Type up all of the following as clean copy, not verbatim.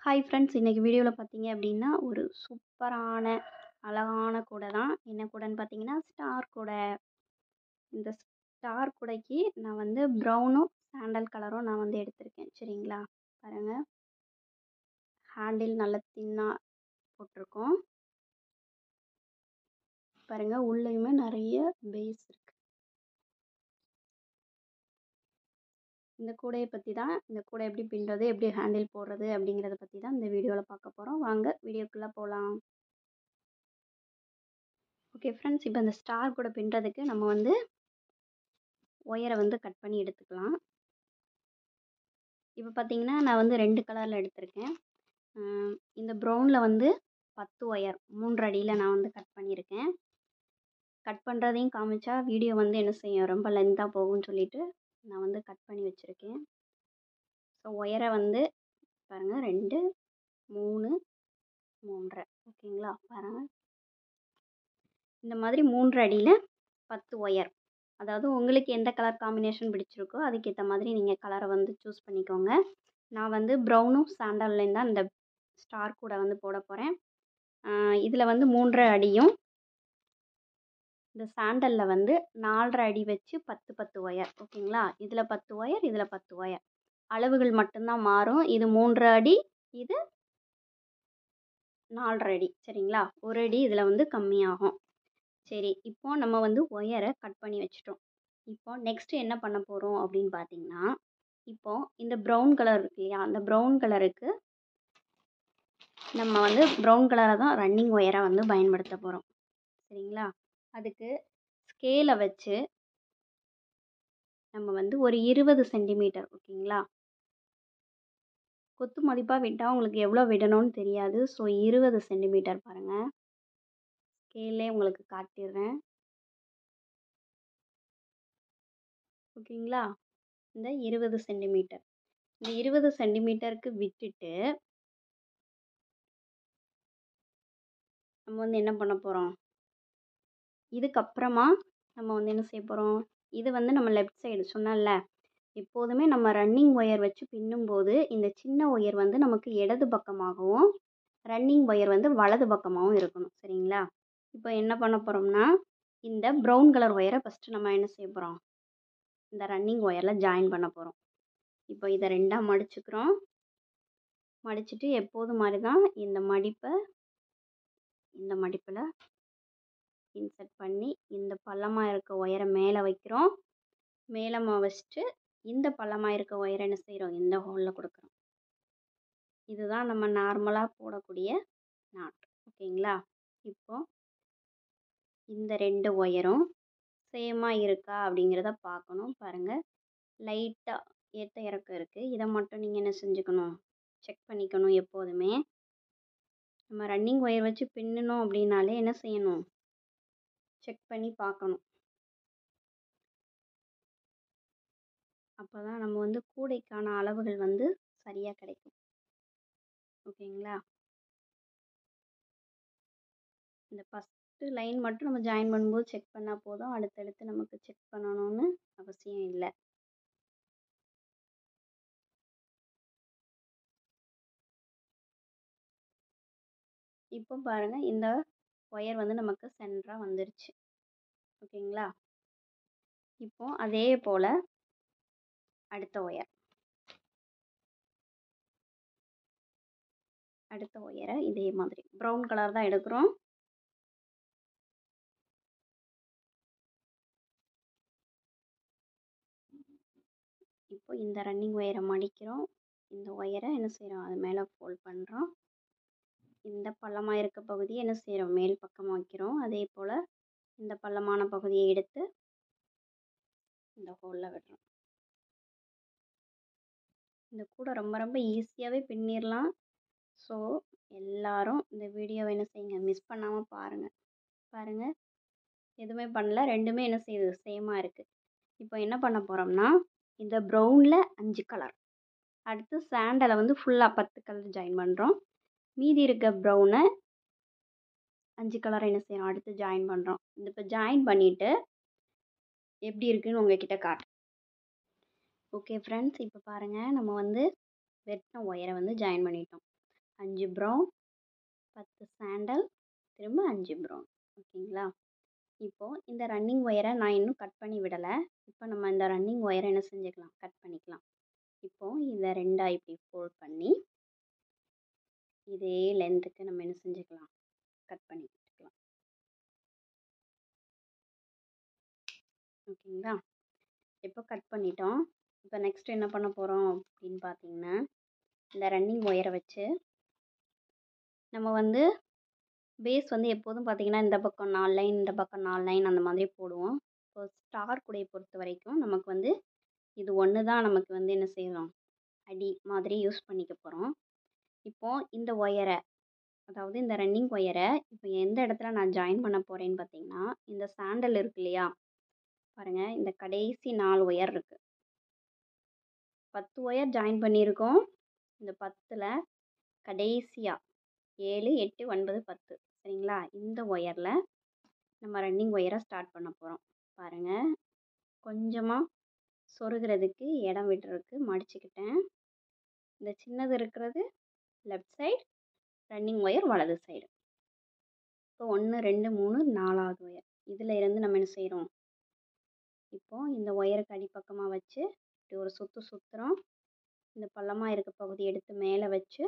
Hi friends, இன்றைக்கி வீடியோவில் பார்த்தீங்க அப்படின்னா ஒரு சூப்பரான அழகான கூடை தான். என்ன கூடைன்னு பார்த்தீங்கன்னா ஸ்டார் கூடை. இந்த ஸ்டார் கூடைக்கு நான் வந்து ப்ரௌனும் சாண்டல் கலரும் நான் வந்து எடுத்திருக்கேன். சரிங்களா, பாருங்கள். ஹேண்டில் நல்ல தின்னாக போட்டிருக்கோம். பாருங்கள், உள்ளேயுமே நிறைய பேஸ் இருக்குது. இந்த கூடையை பற்றி தான், இந்த கூடை எப்படி பின்னுறது, எப்படி ஹேண்டில் போடுறது அப்படிங்கிறத பற்றி தான் இந்த வீடியோவில் பார்க்க போகிறோம். வாங்க வீடியோக்குள்ளே போகலாம். ஓகே ஃப்ரெண்ட்ஸ், இப்போ இந்த ஸ்டார் கூடை பின்னுறதுக்கு நம்ம வந்து ஒயரை வந்து கட் பண்ணி எடுத்துக்கலாம். இப்போ பார்த்தீங்கன்னா நான் வந்து 2 கலரில் எடுத்திருக்கேன். இந்த ப்ரௌனில் வந்து 10 ஒயர் 3 அடியில் நான் வந்து கட் பண்ணியிருக்கேன். கட் பண்ணுறதையும் காமிச்சா வீடியோ வந்து என்ன செய்யும், ரொம்ப லென்த்தாக போகும்னு சொல்லிட்டு நான் வந்து கட் பண்ணி வச்சுருக்கேன். ஸோ ஒயரை வந்து பாருங்கள், 2 3 3.5 ஓகேங்களா. பாருங்கள், இந்த மாதிரி 3 அடியில் 10 ஒயர். அதாவது உங்களுக்கு எந்த கலர் காம்பினேஷன் பிடிச்சிருக்கோ அதுக்கேற்ற மாதிரி நீங்கள் கலரை வந்து சூஸ் பண்ணிக்கோங்க. நான் வந்து ப்ரௌனும் சாண்டல்லையும் தான் இந்த ஸ்டார் கூட வந்து போட போகிறேன். இதில் வந்து 3.5 அடியும், இந்த சாண்டலில் வந்து 4.5 அடி வச்சு 10 10 ஒயர். ஓகேங்களா, இதில் 10 ஒயர், இதில் 10 ஒயர். அளவுகள் மட்டும்தான் மாறும். இது 3.5 அடி, இது 4.5 அடி. சரிங்களா, ஒரு அடி இதில் வந்து கம்மியாகும். சரி, இப்போது நம்ம வந்து ஒயரை கட் பண்ணி வச்சிட்டோம். இப்போ நெக்ஸ்ட்டு என்ன பண்ண போகிறோம் அப்படின்னு பார்த்தீங்கன்னா, இப்போது இந்த ப்ரௌன் கலர் இருக்கு இல்லையா, அந்த ப்ரௌன் கலருக்கு நம்ம வந்து ப்ரௌன் கலரை தான் ரன்னிங் ஒயராக வந்து பயன்படுத்த போகிறோம். சரிங்களா, அதுக்கு ஸ்கேலை வச்சு நம்ம வந்து ஒரு 20 சென்டிமீட்டர். ஓகேங்களா, கொத்து மதிப்பாக விட்டால் உங்களுக்கு எவ்வளோ விடணும்னு தெரியாது. ஸோ 20 சென்டிமீட்டர் பாருங்கள், ஸ்கேல்லே உங்களுக்கு காட்டிடுறேன். ஓகேங்களா, இந்த 20 சென்டிமீட்டர், இந்த 20 சென்டிமீட்டருக்கு விட்டுட்டு நம்ம வந்து என்ன பண்ண போகிறோம், இதுக்கப்புறமா நம்ம வந்து என்ன செய்ய போகிறோம், இது வந்து நம்ம லெஃப்ட் சைடு சொன்னல, எப்போதுமே நம்ம ரன்னிங் ஒயர் வச்சு பின்னும்போது இந்த சின்ன ஒயர் வந்து நமக்கு இடது பக்கமாகவும் ரன்னிங் ஒயர் வந்து வலது பக்கமாகவும் இருக்கணும். சரிங்களா, இப்போ என்ன பண்ண போகிறோம்னா, இந்த ப்ரௌன் கலர் ஒயரை ஃபஸ்ட்டு நம்ம என்ன செய்ய போகிறோம், இந்த ரன்னிங் ஒயரில் ஜாயின் பண்ண போகிறோம். இப்போ இதை 2ஆக மடிச்சுக்கிறோம். மடிச்சுட்டு எப்போதும் மாதிரி தான் இந்த மடிப்பை இந்த மடிப்பில் இன்சர்ட் பண்ணி இந்த பள்ளமாக இருக்க ஒயரை மேலே வைக்கிறோம். மேலே வச்சுட்டு இந்த பள்ளமாக இருக்க ஒயரை என்ன செய்கிறோம், இந்த ஹோலில் கொடுக்குறோம். இதுதான் நம்ம நார்மலாக போடக்கூடிய நாட். ஓகேங்களா, இப்போது இந்த 2 ஒயரும் சேமாக இருக்கா அப்படிங்கிறத பார்க்கணும். பாருங்கள், லைட்டாக ஏற்ற இறக்கம் இருக்குது. இதை மட்டும் நீங்கள் என்ன செஞ்சுக்கணும், செக் பண்ணிக்கணும். எப்போதுமே நம்ம ரன்னிங் ஒயர் வச்சு பின்னணும் அப்படின்னாலே என்ன செய்யணும், செக் பண்ணி பார்க்கணும். அப்போ தான் நம்ம வந்து கூடைக்கான அளவுகள் வந்து சரியாக கிடைக்கும். ஓகேங்களா, இந்த ஃபஸ்ட்டு லைன் மட்டும் நம்ம ஜாயின் பண்ணும்போது செக் பண்ணால் போதும். அடுத்தடுத்து நமக்கு செக் பண்ணணும்னு அவசியம் இல்லை. இப்போ பாருங்கள், இந்த ஒயர் வந்து நமக்கு சென்டராக வந்துருச்சு. ஓகேங்களா, இப்போ அதே போல் அடுத்த ஒயரை இதே மாதிரி ப்ரௌன் கலர் தான் எடுக்கிறோம். இப்போ இந்த ரன்னிங் ஒயரை மடிக்கிறோம். இந்த ஒயரை என்ன செய்கிறோம், அது மேலே ஃபோல்ட் பண்ணுறோம். இந்த பள்ளமாக இருக்க பகுதியை என்ன செய்கிறோம், மேல் பக்கமாக வைக்கிறோம். அதே போல் இந்த பள்ளமான பகுதியை எடுத்து இந்த ஹோலில் விடுறோம். இந்த கூட ரொம்ப ரொம்ப ஈஸியாகவே பின்னிடலாம். ஸோ எல்லாரும் இந்த வீடியோவை என்ன செய்யுங்க, மிஸ் பண்ணாமல் பாருங்கள். பாருங்கள், எதுவுமே பண்ணல, ரெண்டுமே என்ன செய்யுது, சேமாக இருக்குது. இப்போ என்ன பண்ண போகிறோம்னா, இந்த ப்ரௌனில் 5 கலர், அடுத்து சாண்டலை வந்து ஃபுல்லாக 10 கலர் ஜாயின் பண்ணுறோம். மீதி இருக்க ப்ரௌனை 5 கலரை என்ன செய்யணும், அடுத்து ஜாயின் பண்ணுறோம். இந்த இப்போ ஜாயின் பண்ணிவிட்டு எப்படி இருக்குதுன்னு உங்ககிட்ட காட்டுறேன். ஓகே ஃப்ரெண்ட்ஸ், இப்போ பாருங்கள், நம்ம வந்து வெட்டின ஒயரை வந்து ஜாயின் பண்ணிட்டோம். 5 ப்ரௌன், 10 சாண்டல், திரும்ப 5 ப்ரௌன். ஓகேங்களா? இப்போது இந்த ரன்னிங் ஒயரை நான் இன்னும் கட் பண்ணி விடலை. இப்போ நம்ம இந்த ரன்னிங் ஒயரை என்ன செஞ்சுக்கலாம், கட் பண்ணிக்கலாம். இப்போது இதை 2ஆ இப்படி ஃபோல்ட் பண்ணி இதே லென்த்துக்கு நம்ம என்ன செஞ்சுக்கலாம், கட் பண்ணி விட்டுக்கலாம். ஓகேங்களா? இப்போ கட் பண்ணிட்டோம். இப்போ நெக்ஸ்ட் என்ன பண்ண போகிறோம் அப்படின்னு பார்த்தீங்கன்னா, இந்த ரன்னிங் ஒயரை வச்சு நம்ம வந்து பேஸ் வந்து எப்போதும் பார்த்தீங்கன்னா இந்த பக்கம் 4 லைன், இந்த பக்கம் 4 லைன் அந்த மாதிரி போடுவோம். இப்போ ஸ்டார் கூடையை பொறுத்த வரைக்கும் நமக்கு வந்து இது ஒன்று தான் நமக்கு வந்து என்ன செய்யணும், அடி மாதிரி யூஸ் பண்ணிக்க போகிறோம். இப்போது இந்த ஒயரை, அதாவது இந்த ரன்னிங் ஒயரை இப்போ எந்த இடத்துல நான் ஜாயின் பண்ண போகிறேன்னு பார்த்தீங்கன்னா, இந்த சாண்டல் இருக்கு இல்லையா, பாருங்கள் இந்த கடைசி 4 ஒயர் இருக்குது. 10 ஒயர் ஜாயின் பண்ணியிருக்கோம். இந்த 10ல் கடைசியாக 7, 8, 9, 10 சரிங்களா, இந்த ஒயரில் நம்ம ரன்னிங் ஒயரை ஸ்டார்ட் பண்ண போகிறோம். பாருங்கள், கொஞ்சமாக சொருகிறதுக்கு இடம் விடுறதுக்கு மடிச்சுக்கிட்டேன். இந்த சின்னது இருக்கிறது லெஃப்ட் சைடு, ரன்னிங் ஒயர் வலது சைடு. இப்போ 1, 2, 3, 4வது ஒயர் இதில் இருந்து நம்ம என்ன செய்கிறோம், இப்போது இந்த ஒயருக்கு அடிப்பக்கமாக வச்சு இப்படி ஒரு சுற்று சுற்றுறோம். இந்த பள்ளமாக இருக்க பகுதி எடுத்து மேலே வச்சு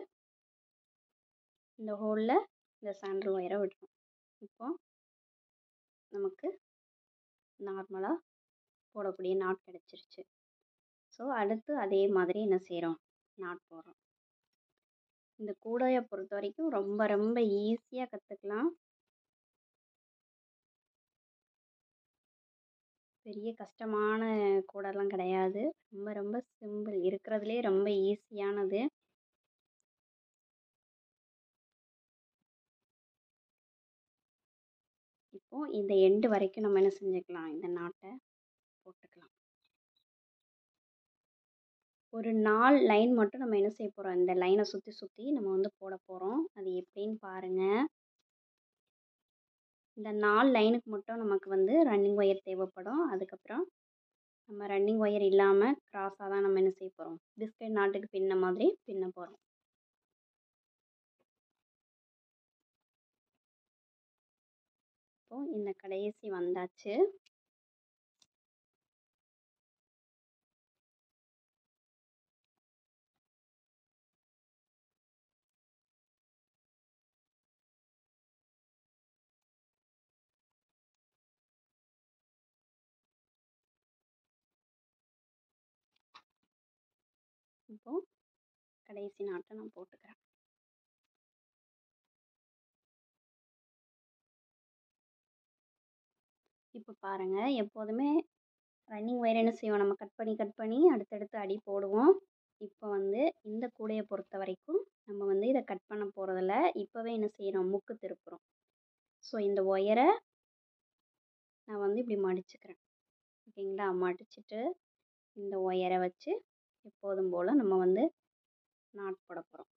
இந்த ஹோலில் இந்த சாண்டல் ஒயரை விடுறோம். இப்போ நமக்கு நார்மலாக போடக்கூடிய நாட் கிடச்சிருச்சு. ஸோ அடுத்து அதே மாதிரி என்ன செய்கிறோம், நாட் போடுறோம். இந்த கூடையை பொறுத்த வரைக்கும் ரொம்ப ரொம்ப ஈஸியாக கற்றுக்கலாம். பெரிய கஷ்டமான கூடைலாம் கிடையாது. ரொம்ப ரொம்ப சிம்பிள், இருக்கிறதுலே ரொம்ப ஈஸியானது. இப்போது இந்த எண்டு வரைக்கும் நம்ம என்ன செஞ்சுக்கலாம், இந்த நாட்டை போட்டுக்கலாம். ஒரு 4 லைன் மட்டும் நம்ம என்ன செய்ய போகிறோம், இந்த லைனை சுற்றி சுற்றி நம்ம வந்து போட போகிறோம். அது எப்படின்னு பாருங்கள். இந்த 4 லைனுக்கு மட்டும் நமக்கு வந்து ரன்னிங் ஒயர் தேவைப்படும். அதுக்கப்புறம் நம்ம ரன்னிங் ஒயர் இல்லாமல் கிராஸாக தான் நம்ம என்ன செய்ய போகிறோம், பிஸ்கட் நாட்டுக்கு பின்ன மாதிரி பின்ன போகிறோம். இப்போது இந்த கடைசி வந்தாச்சு. இப்போது கடைசி நாட்டை நான் போட்டுக்கிறேன். இப்போ பாருங்கள், எப்போதுமே ரன்னிங் ஒயர் என்ன செய்வோம், நம்ம கட் பண்ணி அடுத்தடுத்து அடி போடுவோம். இப்போ வந்து இந்த கூடையை பொறுத்த வரைக்கும் நம்ம வந்து இதை கட் பண்ண போகிறதில்ல. இப்போவே என்ன செய்கிறோம், முக்கு திருப்புறோம். ஸோ இந்த ஒயரை நான் வந்து இப்படி மடிச்சுக்கிறேன். ஓகேங்களா? மடிச்சுட்டு இந்த ஒயரை வச்சு எப்போதும் போல் நம்ம வந்து நாட் போட போகிறோம்.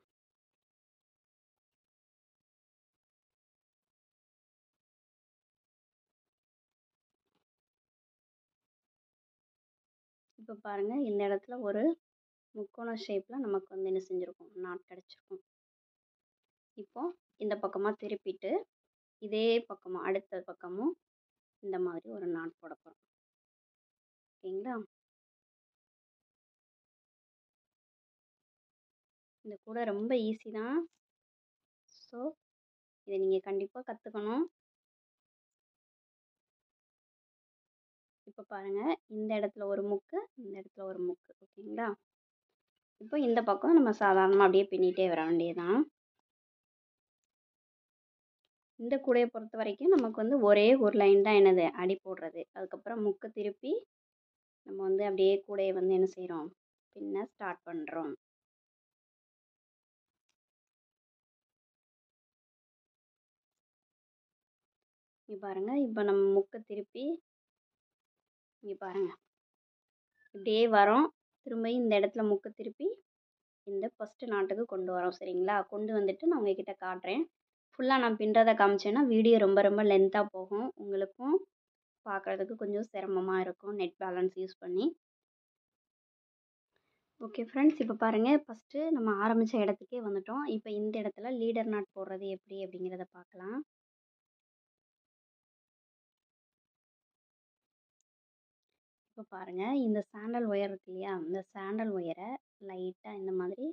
இப்போ பாருங்கள், இந்த இடத்துல ஒரு முக்கோண ஷேப்பில் நமக்கு வந்து என்ன செஞ்சுருக்கோம், நாட் கிடச்சிருக்கும். இப்போது இந்த பக்கமாக திருப்பிட்டு இதே பக்கமாக அடுத்த பக்கமும் இந்த மாதிரி ஒரு நாட் போட போகிறோம். ஓகேங்களா? இந்த கூட ரொம்ப ஈஸி தான். ஸோ இதை நீங்கள் கண்டிப்பாக கற்றுக்கணும். இப்போ பாருங்கள், இந்த இடத்துல ஒரு முக்கு, இந்த இடத்துல ஒரு முக்கு. ஓகேங்களா? இப்போ இந்த பக்கம் நம்ம சாதாரணமாக அப்படியே பின்னிட்டே வர வேண்டியதுதான். இந்த கூடையை பொறுத்த வரைக்கும் நமக்கு வந்து ஒரே ஒரு லைன் தான் என்னது, அடி போடுறது. அதுக்கப்புறம் முக்கு திருப்பி நம்ம வந்து அப்படியே கூடையை வந்து என்ன செய்கிறோம், பின்ன ஸ்டார்ட் பண்ணுறோம். இங்கே பாருங்கள், இப்போ நம்ம முக்கை திருப்பி இங்கே பாருங்கள் இப்படியே வரோம். திரும்ப இந்த இடத்துல முக்கை திருப்பி இந்த ஃபஸ்ட்டு நாட்டுக்கு கொண்டு வரோம். சரிங்களா? கொண்டு வந்துட்டு நான் உங்ககிட்ட காட்டுறேன். ஃபுல்லாக நான் பின்னுறதை காமிச்சேன்னா வீடியோ ரொம்ப ரொம்ப லென்த்தாக போகும். உங்களுக்கும் பார்க்குறதுக்கு கொஞ்சம் சிரமமாக இருக்கும் நெட் பேலன்ஸ் யூஸ் பண்ணி. ஓகே ஃப்ரெண்ட்ஸ், இப்போ பாருங்கள், ஃபஸ்ட்டு நம்ம ஆரம்பித்த இடத்துக்கே வந்துட்டோம். இப்போ இந்த இடத்துல லீடர் நாட் போடுறது எப்படி அப்படிங்கிறத பார்க்கலாம். இப்போ பாருங்கள், இந்த சாண்டல் ஒயர் இருக்கு இல்லையா, இந்த சாண்டல் ஒயரை லைட்டாக இந்த மாதிரி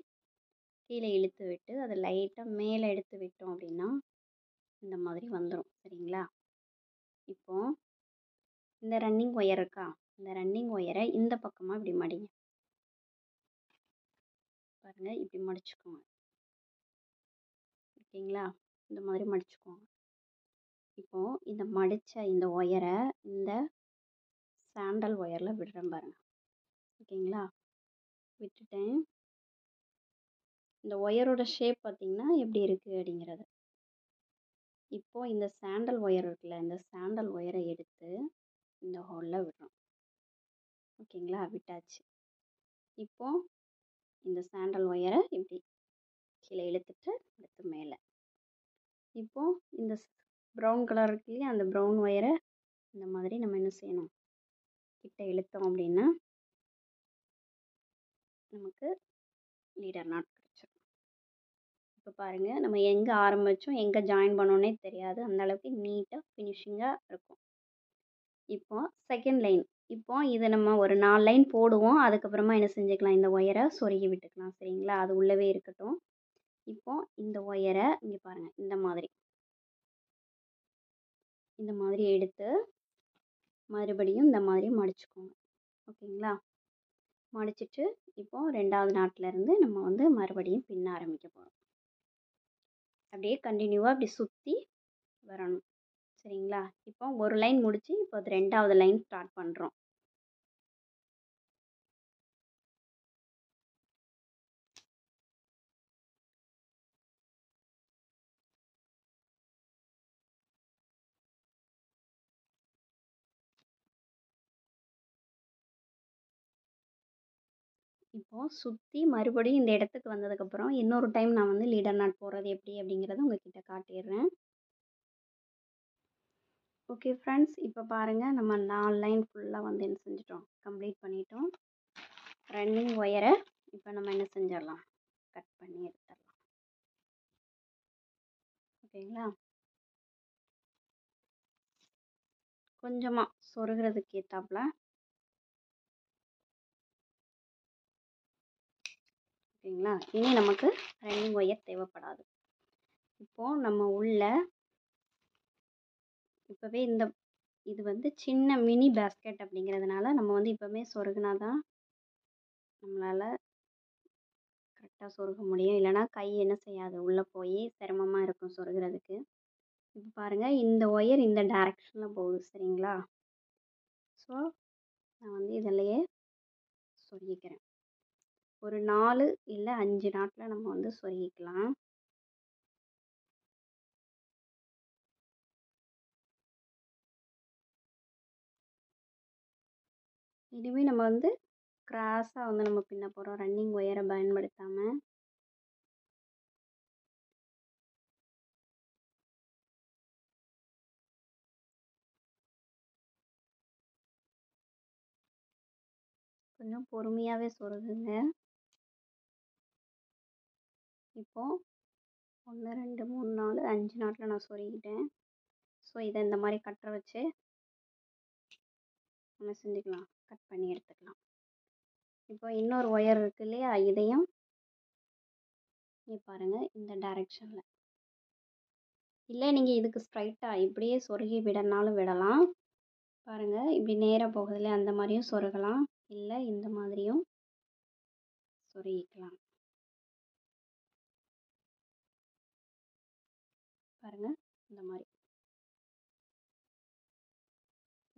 கீழே இழுத்து விட்டு அதை லைட்டாக மேலே எடுத்து விட்டோம் அப்படின்னா இந்த மாதிரி வந்துடும். சரிங்களா? இப்போ இந்த ரன்னிங் ஒயர் இருக்கா, இந்த ரன்னிங் ஒயரை இந்த பக்கமாக இப்படி மடிங்க. பாருங்கள், இப்படி மடிச்சுக்கோங்க. ஓகேங்களா? இந்த மாதிரி மடிச்சுக்கோங்க. இப்போது இந்த மடித்த இந்த ஒயரை இந்த சாண்டல் ஒயரில் விடுறேன் பாருங்கள். ஓகேங்களா? விட்டுட்டேன். இந்த ஒயரோட ஷேப் பார்த்திங்கன்னா எப்படி இருக்குது அப்படிங்கிறது. இப்போது இந்த சாண்டல் ஒயர் இருக்குல்ல, இந்த சாண்டல் ஒயரை எடுத்து இந்த ஹோலில் விடுறோம். ஓகேங்களா? விட்டாச்சு. இப்போது இந்த சாண்டல் ஒயரை இப்படி கீழே இழுத்துட்டு எடுத்து மேலே. இப்போது இந்த ப்ரௌன் கலர் இருக்கு இல்லையா, அந்த ப்ரௌன் ஒயரை இந்த மாதிரி நம்ம என்ன செய்யணும், கிட்ட இழுத்தோம் அப்படின்னா நமக்கு லீடர் நாட் கிடச்சிடும். இப்போ பாருங்கள், நம்ம எங்கே ஆரம்பித்தோம் எங்கே ஜாயின் பண்ணோன்னே தெரியாது, அந்தளவுக்கு நீட்டாக ஃபினிஷிங்காக இருக்கும். இப்போ செகண்ட் லைன். இப்போ இதை நம்ம ஒரு 4 லைன் போடுவோம். அதுக்கப்புறமா என்ன செஞ்சுக்கலாம், இந்த ஒயரை சொருகி விட்டுக்கலாம். சரிங்களா? அது உள்ளவே இருக்கட்டும். இப்போ இந்த ஒயரை இங்கே பாருங்கள், இந்த மாதிரி எடுத்து மறுபடியும் இந்த மாதிரி மடிச்சுக்கோங்க. ஓகேங்களா? மடிச்சிட்டு இப்போது 2வது நாட்டிலேருந்து நம்ம வந்து மறுபடியும் பின்ன ஆரம்பிக்க போகிறோம். அப்படியே கண்டினியூவாக அப்படி சுற்றி வரணும். சரிங்களா? இப்போ ஒரு லைன் முடிச்சு இப்போ அது 2வது லைன் ஸ்டார்ட் பண்ணுறோம். இப்போது சுற்றி மறுபடியும் இந்த இடத்துக்கு வந்ததுக்கப்புறம் இன்னொரு டைம் நான் வந்து லீடர் நாட் போடுறது எப்படி அப்படிங்கிறத உங்ககிட்ட காட்டிடுறேன். ஓகே ஃப்ரெண்ட்ஸ், இப்போ பாருங்கள், நம்ம 4 லைன் ஃபுல்லாக வந்து என்ன செஞ்சிட்டோம், கம்ப்ளீட் பண்ணிட்டோம். ரன்னிங் ஒயரை இப்போ நம்ம என்ன செஞ்சிடலாம், கட் பண்ணி எடுத்துடலாம். ஓகேங்களா? கொஞ்சமாக சொருகிறதுக்கு ஏற்றாப்புல. ஓகேங்களா? இனி நமக்கு ரன்னிங் ஒயர் தேவைப்படாது. இப்போது நம்ம உள்ள இப்போவே இது வந்து சின்ன மினி பேஸ்கெட் அப்படிங்கிறதுனால நம்ம வந்து இப்போவே சொருகினா தான் நம்மளால் கரெக்டாக சொருக முடியும். இல்லைனா கை என்ன செய்யாது, உள்ளே போய் சிரமமாக இருக்கும் சொருகிறதுக்கு. இப்போ பாருங்கள், இந்த ஒயர் இந்த டைரெக்ஷனில் போகுது. சரிங்களா? ஸோ நான் வந்து இதிலையே சொருகிக்கிறேன். ஒரு 4 இல்லை 5 நாட்டில் நம்ம வந்து சொருகிக்கலாம். இனிமேல் நம்ம வந்து கிராஸாக வந்து நம்ம பின்ன போகிறோம், ரன்னிங் ஒயரை பயன்படுத்தாமல். கொஞ்சம் பொறுமையாகவே சொருகுங்க. இப்போது 1 2 3 4 5 நாட்டில் நான் சொருகிட்டேன். ஸோ இதை இந்த மாதிரி கட்டரை வச்சு நம்ம செஞ்சுக்கலாம், கட் பண்ணி எடுத்துக்கலாம். இப்போ இன்னொரு ஒயர் இருக்கு இல்லையா, இதையும் இங்கே பாருங்கள், இந்த டைரெக்ஷனில். இல்லை நீங்கள் இதுக்கு ஸ்ட்ரைட்டாக இப்படியே சொருகி விடனாலும் விடலாம். பாருங்கள், இப்படி நேராக போகுது இல்லையா, அந்த மாதிரியும் சொருகலாம். இல்லை இந்த மாதிரியும் சொருகிக்கலாம். பாருங்கள், இந்த மாதிரி.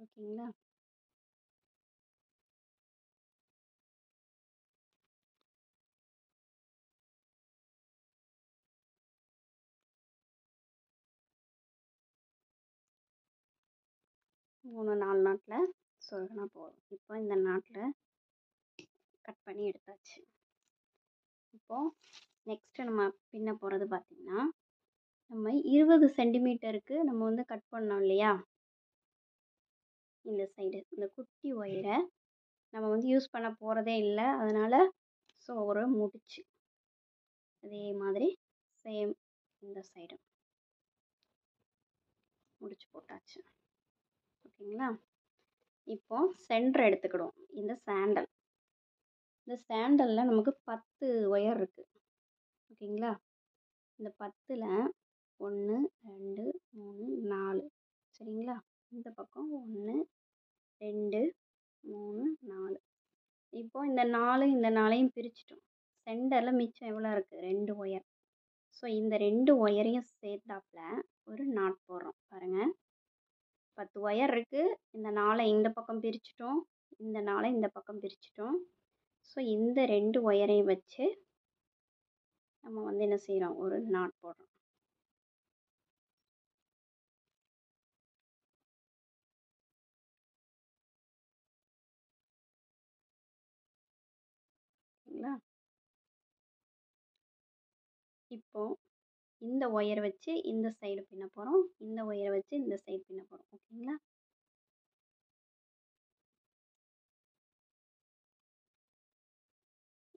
ஓகேங்களா? மூணு 4 நாட்டில் சொருகினா போதும். இப்போ இந்த நாட்டில் கட் பண்ணி எடுத்தாச்சு. இப்போது நெக்ஸ்ட்டு நம்ம பின்ன போகிறது பார்த்திங்கன்னா, நம்ம 20 சென்டிமீட்டருக்கு நம்ம வந்து கட் பண்ணோம் இல்லையா, இந்த சைடு இந்த குட்டி ஒயரை நம்ம வந்து யூஸ் பண்ண போகிறதே இல்லை. அதனால் ஸோ ஒரு முடிச்சு அதே மாதிரி சேம் இந்த சைடு முடிச்சு போட்டாச்சு. ஓகேங்களா? இப்போ சென்டர் எடுத்துக்கிடுவோம். இந்த சாண்டலில் நமக்கு 10 ஒயர் இருக்குது. ஓகேங்களா? இந்த 10ல் 1 2 3 4 சரிங்களா? இந்த பக்கம் 1 2 3 4. இப்போ இந்த 4யும் பிரிச்சிட்டோம். சென்டரில் மிச்சம் எவ்வளோ இருக்குது? 2 ஒயர். ஸோ இந்த 2 ஒயரையும் சேர்த்தாப்புல ஒரு நாட் போடுறோம். பாருங்கள், 10 ஒயர் இருக்குது. இந்த 4 இந்த பக்கம் பிரிச்சிட்டோம், இந்த 4 இந்த பக்கம் பிரிச்சிட்டோம். ஸோ இந்த 2 ஒயரையும் வச்சு நம்ம வந்து என்ன செய்கிறோம்? ஒரு நாட் போடுறோம். சரிங்களா? இப்போ இந்த ஒயரை வச்சு இந்த சைடு பின்ன போகிறோம், இந்த ஒயரை வச்சு இந்த சைடு பின்ன போகிறோம். ஓகேங்களா?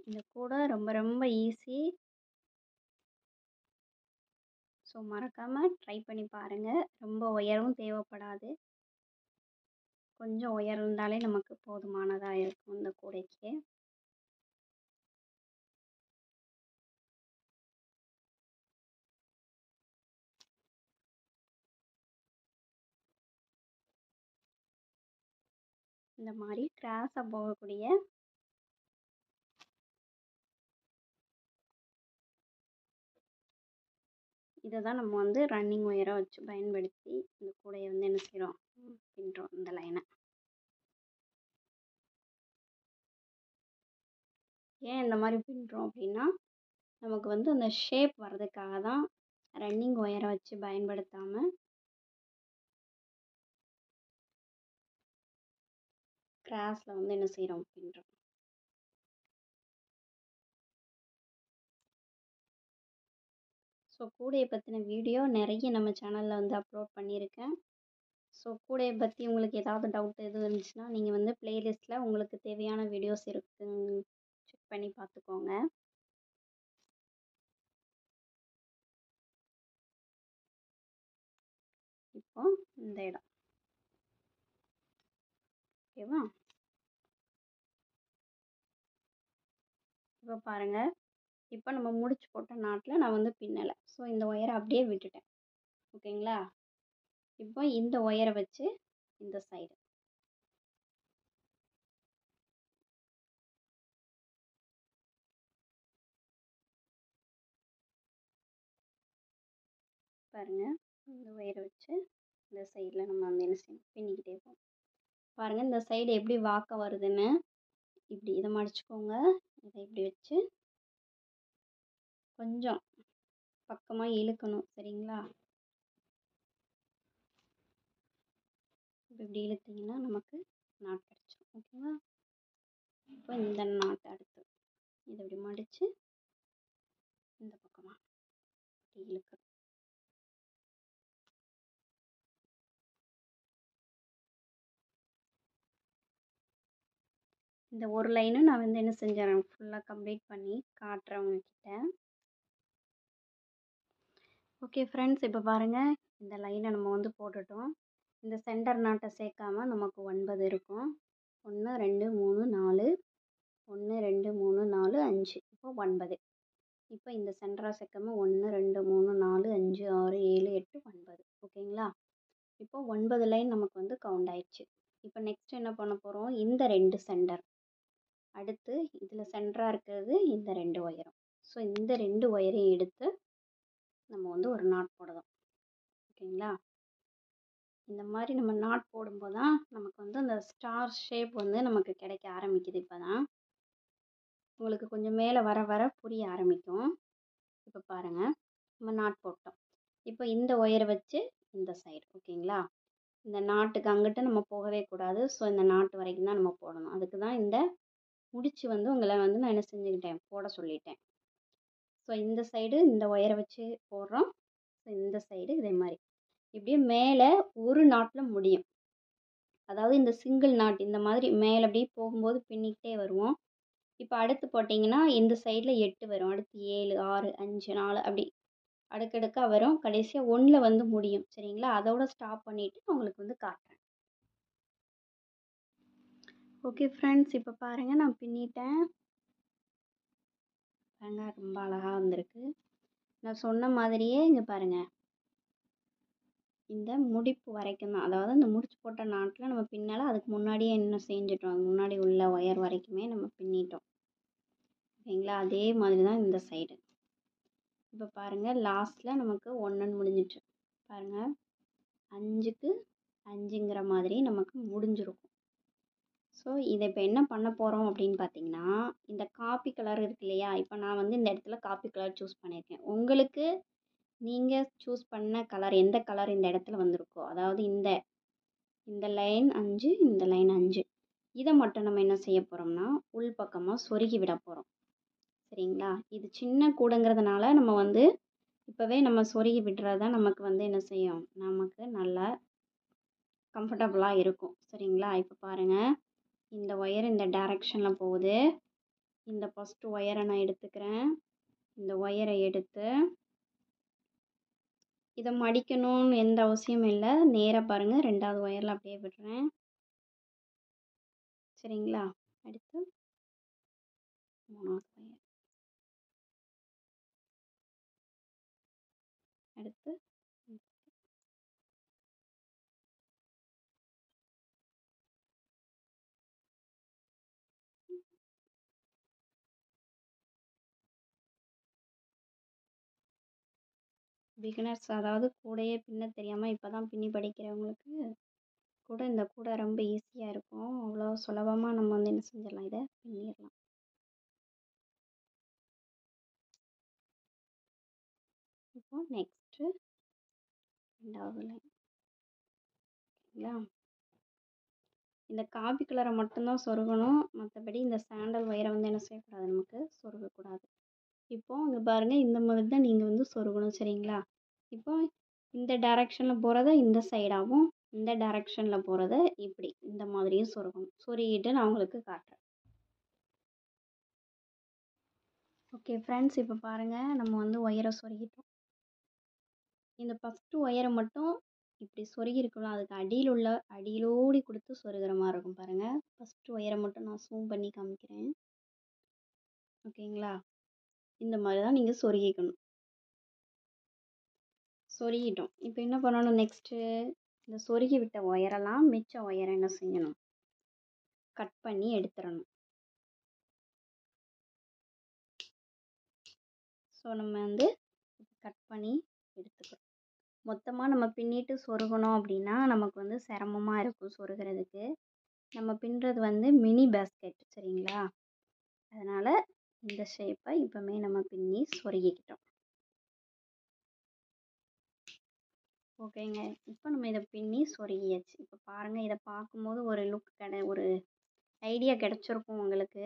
இந்த கூட ரொம்ப ரொம்ப ஈஸி. ஸோ மறக்காமல் ட்ரை பண்ணி பாருங்கள். ரொம்ப உயரமும் தேவைப்படாது, கொஞ்சம் உயரம் இருந்தாலே நமக்கு போதுமானதாக இருக்கும் இந்த கூடைக்கு. இந்த மாதிரி கிராஸாக போகக்கூடிய இதை தான் நம்ம வந்து ரன்னிங் ஒயரை வச்சு பயன்படுத்தி இந்த கூடையை வந்து என்ன செய்கிறோம்? பின்னுறோம் இந்த லைனை. ஏன் இந்த மாதிரி பின்னுறோம் அப்படின்னா, நமக்கு வந்து அந்த ஷேப் வர்றதுக்காக தான் ரன்னிங் ஒயரை வச்சு பயன்படுத்தாமல் கிராஸில் வந்து என்ன செய்கிறோம்? பின்னுறோம். ஸோ கூடையை பற்றின வீடியோ நிறைய நம்ம சேனலில் வந்து அப்லோட் பண்ணியிருக்கேன். ஸோ கூடையை பற்றி உங்களுக்கு ஏதாவது டவுட் எதுவும் இருந்துச்சுன்னா நீங்கள் வந்து ப்ளேலிஸ்ட்டில் உங்களுக்கு தேவையான வீடியோஸ் இருக்குங்க, செக் பண்ணி பார்த்துக்கோங்க. இப்போ இந்த இடம் ஓகேவா? இப்போ பாருங்கள், இப்போ நம்ம முடிச்சு போட்ட நாட்டில் நான் வந்து பின்னலை. ஸோ இந்த ஒயரை அப்படியே விட்டுட்டேன். ஓகேங்களா? இப்போ இந்த ஒயரை வச்சு இந்த சைடு பாருங்கள், இந்த ஒயரை வச்சு இந்த சைடில் நம்ம வந்து என்ன செய்யணும்? பின்னிக்கிட்டே போகணும். பாருங்கள் இந்த சைடு எப்படி வாக்க வருதுன்னு. இப்படி இதை மடிச்சுக்கோங்க. இதை இப்படி வச்சு கொஞ்சம் பக்கமாக இழுக்கணும். சரிங்களா? இப்போ இப்படி இழுத்தீங்கன்னா நமக்கு நாட் கிடச்சிடும். ஓகேவா? இப்போ இந்த நாட் அடுத்து இதை இப்படி மடித்து இந்த பக்கமாக இப்படி இழுக்கணும். இந்த ஒரு லைனும் நான் வந்து என்ன செஞ்சேன்? ஃபுல்லாக கம்ப்ளீட் பண்ணி காட்டுறேன் உங்ககிட்ட. ஓகே ஃப்ரெண்ட்ஸ், இப்போ பாருங்கள், இந்த லைனை நம்ம வந்து போட்டுட்டோம். இந்த சென்டர் நாட்டை சேர்க்காம நமக்கு 9 இருக்கும். 1 2 3 4 1 2 3 4 5, இப்போ 9. இப்போ இந்த சென்டராக சேர்க்காம 1 2 3 4 5 6 7 8 9. ஓகேங்களா? இப்போ 9 லைன் நமக்கு வந்து கவுண்ட் ஆயிடுச்சு. இப்போ நெக்ஸ்ட் என்ன பண்ண போகிறோம்? இந்த 2 சென்டர் அடுத்து இதில் சென்டராக இருக்கிறது இந்த 2 ஒயரும். ஸோ இந்த 2 ஒயரையும் எடுத்து நம்ம வந்து ஒரு நாட் போடுறோம். ஓகேங்களா? இந்த மாதிரி நம்ம நாட் போடும்போது தான் நமக்கு வந்து அந்த ஸ்டார் ஷேப் வந்து நமக்கு கிடைக்க ஆரம்பிக்குது. இப்போ தான் உங்களுக்கு கொஞ்சம் மேலே வர வர புரிய ஆரம்பிக்கும். இப்போ பாருங்கள், நம்ம நாட் போட்டோம். இப்போ இந்த ஒயரை வச்சு இந்த சைடு. ஓகேங்களா? இந்த நாட்டுக்கு அங்கிட்ட நம்ம போகவே கூடாது. ஸோ இந்த நாட்டு வரைக்கும் தான் நம்ம போடணும். அதுக்கு தான் இந்த முடிச்சு வந்து உங்களை வந்து நான் என்ன செஞ்சுக்கிட்டேன்? போட சொல்லிட்டேன். ஸோ இந்த சைடு இந்த ஒயரை வச்சு போடுறோம். ஸோ இந்த சைடு இதே மாதிரி இப்படியே மேலே ஒரு நாட்டில் முடியும். அதாவது இந்த சிங்கிள் நாட் இந்த மாதிரி மேலே அப்படியே போகும்போது பின்னிக்கிட்டே வருவோம். இப்போ அடுத்து போட்டிங்கன்னா இந்த சைடில் 8 வரும், அடுத்து 7, 6, 5, 4 அப்படி அடுக்கடுக்காக வரும். கடைசியாக 1ல் வந்து முடியும். சரிங்களா? அதோட ஸ்டாப் பண்ணிவிட்டு நான் உங்களுக்கு வந்து காட்டுறேன். ஓகே ஃப்ரெண்ட்ஸ், இப்போ பாருங்கள் நான் பின்னிட்டேன். பாருங்க ரொம்ப அழகாக வந்திருக்கு. நான் சொன்ன மாதிரியே இங்கே பாருங்கள், இந்த முடிப்பு வரைக்கும் தான், அதாவது இந்த முடிச்சு போட்ட நாட்டில் நம்ம பின்னலை அதுக்கு முன்னாடியே என்ன செஞ்சிட்டோம், முன்னாடி உள்ள ஒயர் வரைக்குமே நம்ம பின்னிட்டோம். ஓகேங்களா? அதே மாதிரி தான் இந்த சைடு. இப்போ பாருங்கள் லாஸ்ட்டில் நமக்கு 1ன்னு முடிஞ்சிட்டு பாருங்கள், 5க்கு 5ங்கிற மாதிரி நமக்கு முடிஞ்சிருக்கும். ஸோ இதை இப்போ என்ன பண்ண போகிறோம் அப்படின்னு பார்த்தீங்கன்னா, இந்த காப்பி கலர் இருக்கு இல்லையா, இப்போ நான் வந்து இந்த இடத்துல காப்பி கலர் சூஸ் பண்ணியிருக்கேன். உங்களுக்கு நீங்கள் சூஸ் பண்ண கலர் எந்த கலர் இந்த இடத்துல வந்திருக்கோ, அதாவது இந்த லைன் 5, இந்த லைன் 5, இதை மட்டும் நம்ம என்ன செய்ய போகிறோம்னா உள் பக்கமாக சொருகி விட போகிறோம். சரிங்களா? இது சின்ன கூடைங்கிறதுனால நம்ம வந்து இப்போவே நம்ம சொருகி விடுறது தான் நமக்கு வந்து என்ன செய்யும், நமக்கு நல்லா கம்ஃபர்டபுளாக இருக்கும். சரிங்களா? இப்போ பாருங்கள், இந்த ஒயர் இந்த டைரெக்ஷனில் போகுது. இந்த ஃபஸ்ட்டு ஒயரை நான் எடுத்துக்கிறேன். இந்த ஒயரை எடுத்து இதை மடிக்கணும்னு எந்த அவசியமும் இல்லை. நேராக பாருங்கள், 2வது ஒயரில் அப்படியே விடுறேன். சரிங்களா? அடுத்து 3வது ஒயர், அடுத்து பிகினர்ஸ், அதாவது கூடையே பின்ன தெரியாமல் இப்போ தான் பின்னி படிக்கிறவங்களுக்கு கூட இந்த கூடை ரொம்ப ஈஸியாக இருக்கும். அவ்வளோ சுலபமாக நம்ம வந்து என்ன செஞ்சிடலாம், இதை பின்னிடலாம். இப்போ நெக்ஸ்ட்டு 2வது லைன். சரிங்களா? இந்த காபி கலரை மட்டும்தான் சொருகணும், மற்றபடி இந்த சாண்டல் ஒயரை வந்து என்ன செய்யக்கூடாது, நமக்கு சொருகக்கூடாது. இப்போது இங்கே பாருங்கள், இந்த மாதிரி தான் நீங்கள் வந்து சொருகணும். சரிங்களா? இப்போ இந்த டைரெக்ஷனில் போகிறத இந்த சைடாகவும், இந்த டைரெக்ஷனில் போகிறத இப்படி இந்த மாதிரியும் சொருகணும். சொருகிட்டு நான் உங்களுக்கு காட்டுறேன். ஓகே ஃப்ரெண்ட்ஸ், இப்போ பாருங்கள் நம்ம வந்து ஒயரை சொருகிட்டோம். இந்த ஃபஸ்ட்டு ஒயரை மட்டும் இப்படி சொருகிருக்கணும், அதுக்கு அடியிலோடி கொடுத்து சொருகிற மாதிரி இருக்கும். பாருங்கள், ஃபஸ்ட்டு ஒயரை மட்டும் நான் ஜூம் பண்ணி காமிக்கிறேன். ஓகேங்களா? இந்த மாதிரி தான் நீங்கள் சொருகிக்கணும். சொருகிட்டோம். இப்போ என்ன பண்ணணும், நெக்ஸ்ட்டு இந்த சொருகி விட்ட ஒயரெல்லாம் மிச்ச ஒயரை என்ன செய்யணும், கட் பண்ணி எடுத்துடணும். ஸோ நம்ம வந்து கட் பண்ணி எடுத்துக்கிறோம். மொத்தமாக நம்ம பின்னிட்டு சொருகணும் அப்படின்னா நமக்கு வந்து சிரமமாக இருக்கும் சொருகிறதுக்கு. நம்ம பின்னுறது வந்து மினி பேஸ்கெட். சரிங்களா? அதனால் இந்த ஷேப்பை இப்போமே நம்ம பின்னி சொருகிக்கிட்டோம். ஓகேங்க, இப்போ நம்ம இதை பின்னி சொருகியாச்சு. இப்போ பாருங்கள், இதை பார்க்கும்போது ஒரு ஒரு ஐடியா கிடச்சிருக்கும் உங்களுக்கு.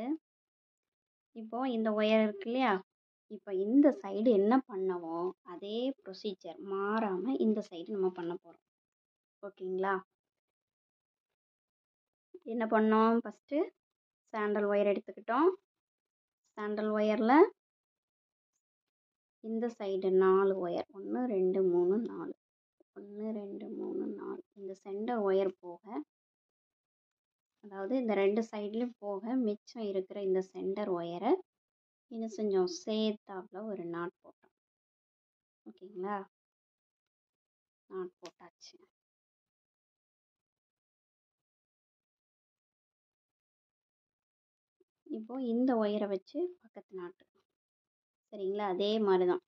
இப்போது இந்த ஒயர் இருக்கு இல்லையா, இப்போ இந்த சைடு என்ன பண்ணவோ அதே ப்ரொசீஜர் மாறாமல் இந்த சைடு நம்ம பண்ண போகிறோம். ஓகேங்களா? என்ன பண்ணோம், ஃபஸ்ட்டு சாண்டல் ஒயர் எடுத்துக்கிட்டோம். சாண்டல் ஒயரில் இந்த சைடு 4 ஒயர், 1 2 3 4, 1 2 3 4, இந்த சென்டர் ஒயர் போக, அதாவது இந்த 2 சைட்லேயும் போக மிச்சம் இருக்கிற இந்த சென்டர் ஒயரை என்ன செஞ்சோம், சேர்த்தாப்புல ஒரு நாட் போட்டோம். ஓகேங்களா? நாட் போட்டாச்சு. இப்போது இந்த ஒயரை வச்சு பக்கத்து நாட்டு. சரிங்களா? அதே மாதிரி தான்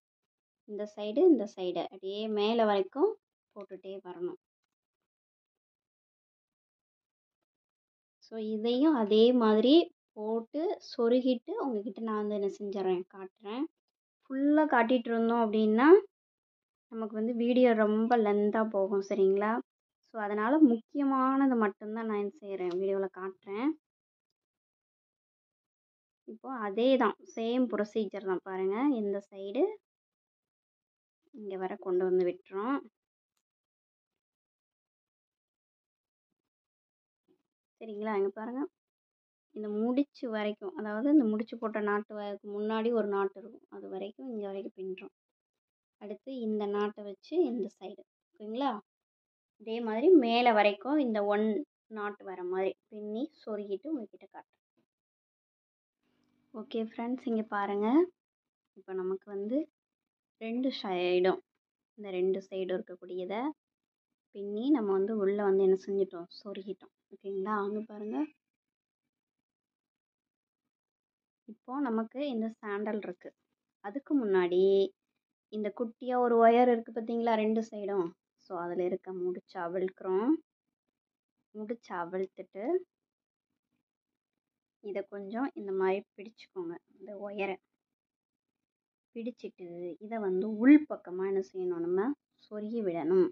இந்த சைடு அப்படியே மேலே வரைக்கும் போட்டுகிட்டே வரணும். ஸோ இதையும் அதே மாதிரி போட்டு சொருகிட்டு உங்ககிட்ட நான் வந்து என்ன செஞ்சிடறேன், காட்டுறேன். ஃபுல்லாக காட்டிகிட்டு இருந்தோம் அப்படின்னா நமக்கு வந்து வீடியோ ரொம்ப லென்த்தாக போகும். சரிங்களா? ஸோ அதனால் முக்கியமானது மட்டும்தான் நான் என்ன செய்கிறேன், வீடியோவில் காட்டுறேன். இப்போது அதே தான், சேம் ப்ரொசீஜர் தான். பாருங்கள், இந்த சைடு இங்கே வர கொண்டு வந்து விட்டுறோம். சரிங்களா? இங்கே பாருங்கள், இந்த முடிச்சு வரைக்கும், அதாவது இந்த முடிச்சு போட்ட நாட்டு முன்னாடி ஒரு நாட்டு இருக்கும், அது வரைக்கும் இங்கே வரைக்கும் பின்னுறோம். அடுத்து இந்த நாட்டை வச்சு இந்த சைடு, ஓகேங்களா? இதே மாதிரி மேலே வரைக்கும் இந்த நாட் வர மாதிரி பின்னி சொருகிட்டு உங்ககிட்ட காட்டுறேன். ஓகே ஃப்ரெண்ட்ஸ், இங்கே பாருங்கள். இப்போ நமக்கு வந்து 2 சைடும், இந்த 2 சைடும் இருக்கக்கூடியதை பின்னி நம்ம வந்து உள்ளே வந்து என்ன செஞ்சிட்டோம், சொருகிட்டோம். ஓகேங்களா? அங்கே பாருங்கள். இப்போது நமக்கு இந்த சாண்டல் இருக்குது. அதுக்கு முன்னாடி இந்த குட்டியாக ஒரு ஒயர் இருக்குது பார்த்தீங்களா 2 சைடும். ஸோ அதில் இருக்க முடிச்சு அவிழ்க்கிறோம். முடிச்சு அவிழ்த்துட்டு இதை கொஞ்சம் இந்த மாதிரி பிடிச்சிக்கோங்க. இந்த ஒயரை பிடிச்சிட்டு இதை வந்து உள் பக்கமாக என்ன செய்யணும், நம்ம சொருகி விடணும்.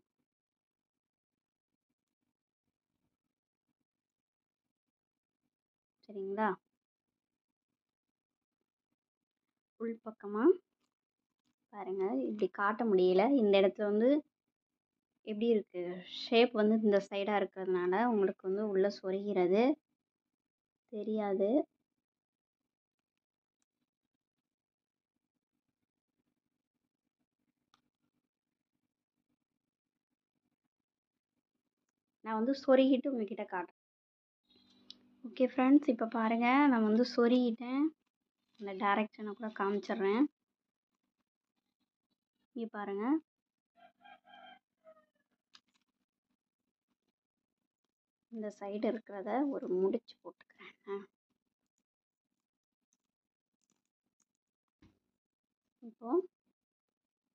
சரிங்களா? உள் பக்கமாக பாருங்கள். இப்படி காட்ட முடியல, இந்த இடத்துல வந்து எப்படி இருக்குது, ஷேப் வந்து இந்த சைடாக இருக்கிறதுனால உங்களுக்கு வந்து உள்ளே சொருகிறது தெரியாது. நான் வந்து சொருகிட்டு உங்ககிட்ட காட்டுறேன். ஓகே ஃப்ரெண்ட்ஸ், இப்போ பாருங்கள், நான் வந்து சொருகிட்டேன். அந்த டைரக்ஷனை கூட காமிச்சிட்றேன். இங்கே பாருங்கள். இந்த சைடு இருக்கிறத ஒரு முடிச்சு போட்டுக்கிறேன். இப்போது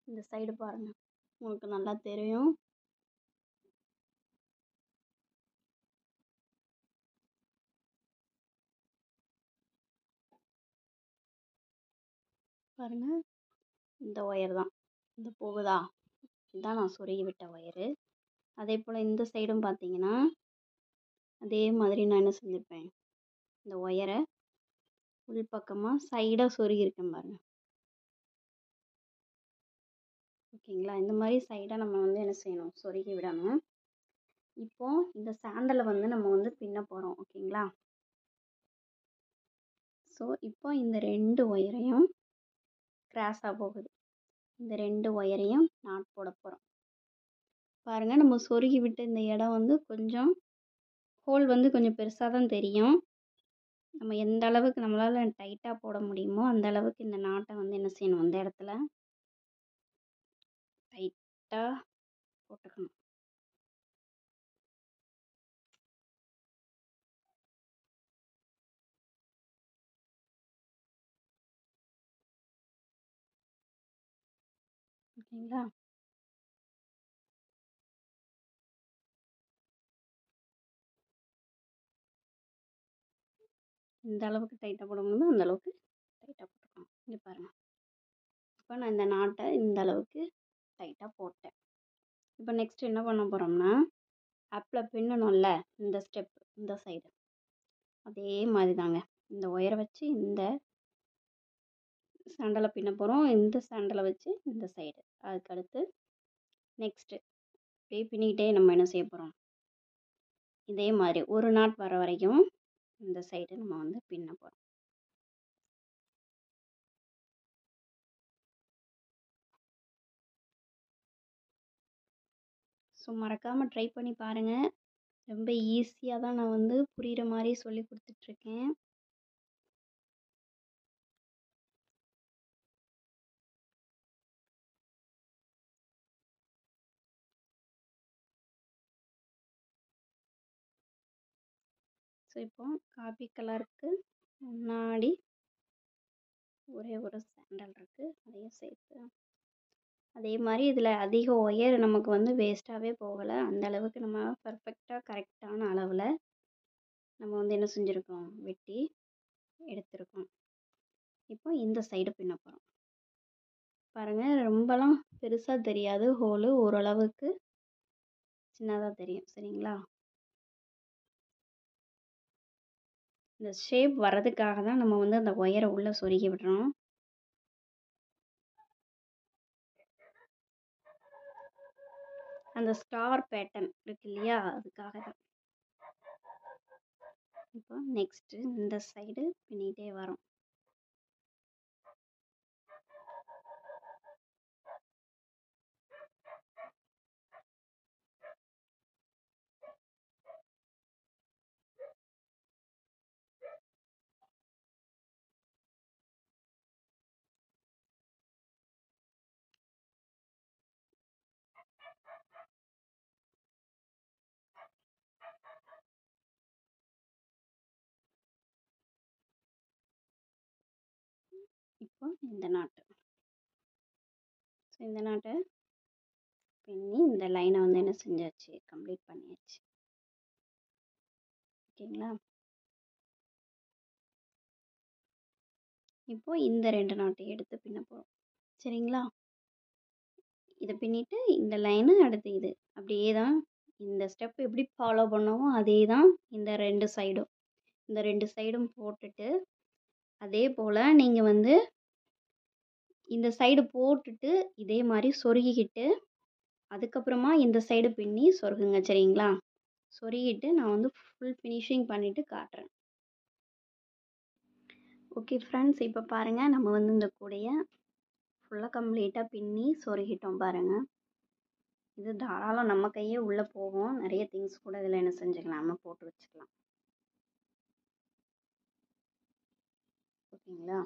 இந்த சைடு பாருங்கள், உங்களுக்கு நல்லா தெரியும். பாருங்கள், இந்த ஒயர் தான் இந்த போகுதா, இதுதான் நான் சொருகி விட்ட ஒயரு. அதே போல் இந்த சைடும் பார்த்தீங்கன்னா அதே மாதிரி நான் என்ன செஞ்சுருப்பேன், இந்த ஒயரை உள் பக்கமாக சைடாக சொருகியிருக்கேன் பாருங்கள். ஓகேங்களா? இந்த மாதிரி சைடாக நம்ம வந்து என்ன செய்யணும், சொருகி விடணும். இப்போது இந்த சாண்டலை வந்து நம்ம வந்து பின்ன போகிறோம். ஓகேங்களா? ஸோ இப்போ இந்த 2 ஒயரையும் கிராஸாக போகுது, இந்த 2 ஒயரையும் நாட் போட போகிறோம். பாருங்கள், நம்ம சொருகி விட்டு இந்த இடம் வந்து கொஞ்சம் ஹோல் வந்து கொஞ்சம் பெருசாக தான் தெரியும். நம்ம எந்த அளவுக்கு நம்மளால் டைட்டாக போட முடியுமோ அந்த அளவுக்கு இந்த நாட்டை வந்து என்ன செய்யணும், அந்த இடத்துல டைட்டாக போட்டுக்கணும். ஓகேங்களா? இந்த அளவுக்கு டைட்டாக போட முடியுமோ அந்த அளவுக்கு டைட்டாக போட்டுக்கணும். இங்கே பாருங்கள், இப்போ நான் இந்த நாட்டை இந்த அளவுக்கு டைட்டாக போட்டேன். இப்போ நெக்ஸ்ட் என்ன பண்ண போகிறோம்னா, அப்பில் பின்னணும்ல இந்த ஸ்டெப், இந்த சைடு அதே மாதிரி தாங்க. இந்த ஒயரை வச்சு இந்த சாண்டலை பின்ன போகிறோம், இந்த சாண்டலை வச்சு இந்த சைடு. அதுக்கடுத்து நெக்ஸ்ட்டு அப்படியே பின்னிக்கிட்டே நம்ம என்ன செய்ய போகிறோம், இதே மாதிரி ஒரு நாட் வர வரைக்கும் இந்த சைடு நம்ம வந்து பின்ன போகிறோம். ஸோ மறக்காமல் ட்ரை பண்ணி பாருங்கள். ரொம்ப ஈஸியாக தான் நான் வந்து புரிகிற மாதிரி சொல்லி கொடுத்துட்ருக்கேன். ஸோ இப்போ காபி கலருக்கு முன்னாடி ஒரே ஒரு சாண்டல் இருக்குது, அதையும் சேர்த்து அதே மாதிரி இதில் அதிக ஒயர் நமக்கு வந்து வேஸ்ட்டாகவே போகலை. அந்த அளவுக்கு நம்ம பர்ஃபெக்டாக கரெக்டான அளவில் நம்ம வந்து என்ன செஞ்சுருக்கோம், வெட்டி எடுத்துருக்கோம். இப்போ இந்த சைடு பின்ன போகிறோம். பாருங்கள், ரொம்பலாம் பெருசாக தெரியாது, ஹோலு ஓரளவுக்கு சின்னதாக தெரியும். சரிங்களா? இந்த ஷேப் வர்றதுக்காக தான் நம்ம வந்து அந்த ஒயரை உள்ளே சொருகி விடுறோம். அந்த ஸ்டார் பேட்டர்ன் இருக்கு இல்லையா, அதுக்காக தான். இப்போ நெக்ஸ்ட்டு இந்த சைடு பின்னிட்டே வரோம். இப்போ இந்த நாட்டு. ஸோ இந்த நாட்டை பின்னி இந்த லைனை வந்து என்ன செஞ்சாச்சு, கம்ப்ளீட் பண்ணியாச்சு. ஓகேங்களா? இப்போ இந்த 2 நாட்டையும் எடுத்து பின்ன போகிறோம். சரிங்களா? இதை பின்னிட்டு இந்த லைனு அடுத்து இது அப்படியே தான் இந்த ஸ்டெப் எப்படி ஃபாலோ பண்ணோமோ அதே தான் இந்த 2 சைடும். இந்த 2 சைடும் போட்டுட்டு அதே போல் நீங்கள் வந்து இந்த சைடு போட்டுட்டு இதே மாதிரி சொருகிக்கிட்டு அதுக்கப்புறமா இந்த சைடு பின்னி சொருகுங்க. சரிங்களா? சொருகிட்டு நான் வந்து ஃபுல் ஃபினிஷிங் பண்ணிவிட்டு காட்டுறேன். ஓகே ஃப்ரெண்ட்ஸ், இப்போ பாருங்கள், நம்ம வந்து இந்த கூடையை ஃபுல்லாக கம்ப்ளீட்டாக பின்னி சொருகிட்டோம் பாருங்கள். இது தாராளம் நம்ம கையே உள்ளே போகும். நிறைய திங்ஸ் கூட இதில் என்ன செஞ்சுக்கலாம், நம்ம போட்டு வச்சுக்கலாம். ஓகேங்களா?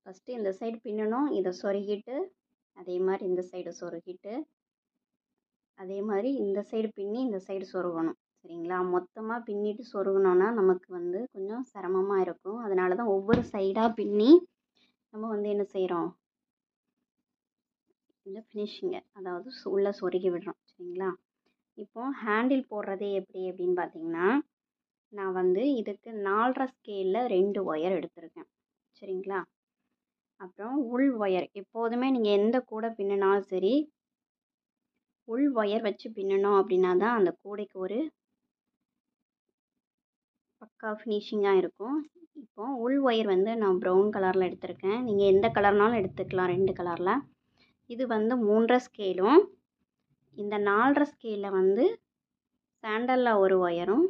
ஃபஸ்ட்டு இந்த சைடு பின்னணும், இதை சொருகிட்டு அதே மாதிரி இந்த சைடு சொருகிட்டு அதே மாதிரி இந்த சைடு பின்னி இந்த சைடு சொருகணும். சரிங்களா? மொத்தமாக பின்னிட்டு சொருகணுன்னா நமக்கு வந்து கொஞ்சம் சிரமமாக இருக்கும். அதனால தான் ஒவ்வொரு சைடாக பின்னி நம்ம வந்து என்ன செய்கிறோம், இந்த ஃபினிஷிங்கை அதாவது உள்ளே சொருகி விடுறோம். சரிங்களா? இப்போது ஹேண்டில் போடுறதே எப்படி அப்படின்னு பார்த்தீங்கன்னா, நான் வந்து இதுக்கு 4.5 ஸ்கேலில் 2 ஒயர் எடுத்திருக்கேன். சரிங்களா? அப்புறம் உள் ஒயர், எப்போதுமே நீங்கள் எந்த கூடை பின்னினாலும் சரி உள் ஒயர் வச்சு பின்னணும் அப்படின்னா தான் அந்த கூடைக்கு ஒரு பக்கா ஃபினிஷிங்காக இருக்கும். இப்போ உள் ஒயர் வந்து நான் ப்ரௌன் கலரில் எடுத்திருக்கேன். நீங்கள் எந்த கலர்னாலும் எடுத்துக்கலாம், 2 கலரில். இது வந்து 3.5 ஸ்கேலும், இந்த 4.5 ஸ்கேலில் வந்து சாண்டலில் ஒரு ஒயரும்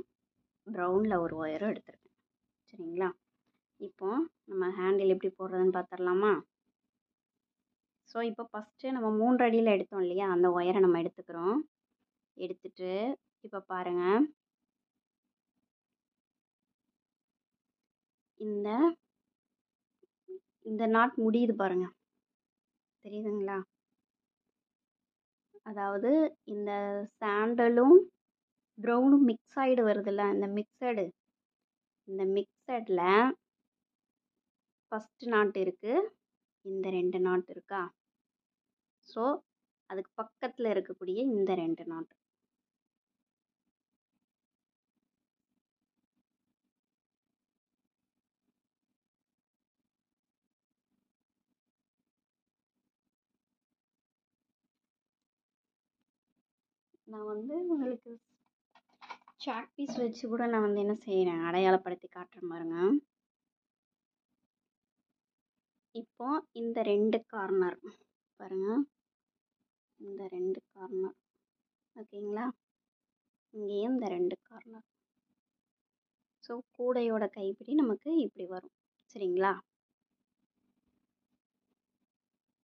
ப்ரௌனில் ஒரு ஒயரும் எடுத்திருக்கேன். சரிங்களா? இப்போ நம்ம ஹேண்டில் எப்படி போடுறதுன்னு பார்த்துடலாமா? ஸோ இப்போ ஃபஸ்ட்டு நம்ம 3 அடியில் எடுத்தோம் இல்லையா, அந்த ஒயரை நம்ம எடுத்துக்கிறோம். எடுத்துட்டு இப்போ பாருங்கள், இந்த இந்த நாட் முடியுது பாருங்க, தெரியுதுங்களா? அதாவது இந்த சாண்டலும் ப்ரௌனும் மிக்ஸ் ஆகிடு வருதுல்ல, இந்த மிக்சடில் ஃபஸ்ட்டு நாட் இருக்குது, இந்த 2 நாட் இருக்கா? ஸோ அதுக்கு பக்கத்தில் இருக்கக்கூடிய இந்த 2 நாட். நான் வந்து உங்களுக்கு சாக் பீஸ் வச்சு கூட நான் வந்து என்ன செய்கிறேன், அடையாளப்படுத்தி காட்டுறேன் பாருங்க. இப்போ இந்த 2 கார்னர் பாருங்க, இந்த 2 கார்னர் ஓகேங்களா? இங்கேயும் இந்த 2 கார்னர். ஸோ கூடையோட கைப்பிடி நமக்கு இப்படி வரும். சரிங்களா?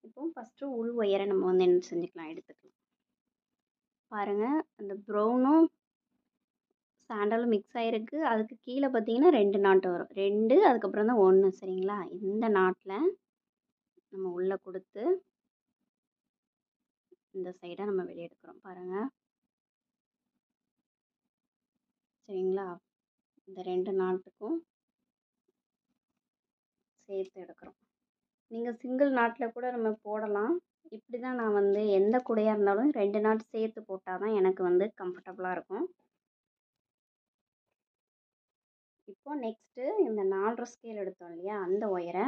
இப்போ ஃபஸ்ட்டு உள் ஒயரை நம்ம வந்து என்ன செஞ்சுக்கலாம், எடுத்துக்கலாம். பாருங்கள், அந்த ப்ரௌனும் சாண்டலும் மிக்ஸ் ஆகிருக்கு. அதுக்கு கீழே பார்த்தீங்கன்னா 2 நாட்டு வரும், 2 அதுக்கப்புறம் தான் 1. சரிங்களா? இந்த நாட்டில் நம்ம உள்ளே கொடுத்து இந்த சைடை நம்ம வெளியே எடுக்கிறோம் பாருங்கள். சரிங்களா? இந்த 2 நாட்டுக்கும் சேர்த்து எடுக்கிறோம். நீங்கள் சிங்கிள் நாட்டில் கூட நம்ம போடலாம். இப்படி தான் நான் வந்து எந்த கூடையாக இருந்தாலும் 2 நாட் சேர்த்து போட்டால் தான் எனக்கு வந்து கம்ஃபர்டபுளாக இருக்கும். இப்போ நெக்ஸ்ட்டு இந்த 4.5 ஸ்கேல் எடுத்தோம் இல்லையா, அந்த ஒயரை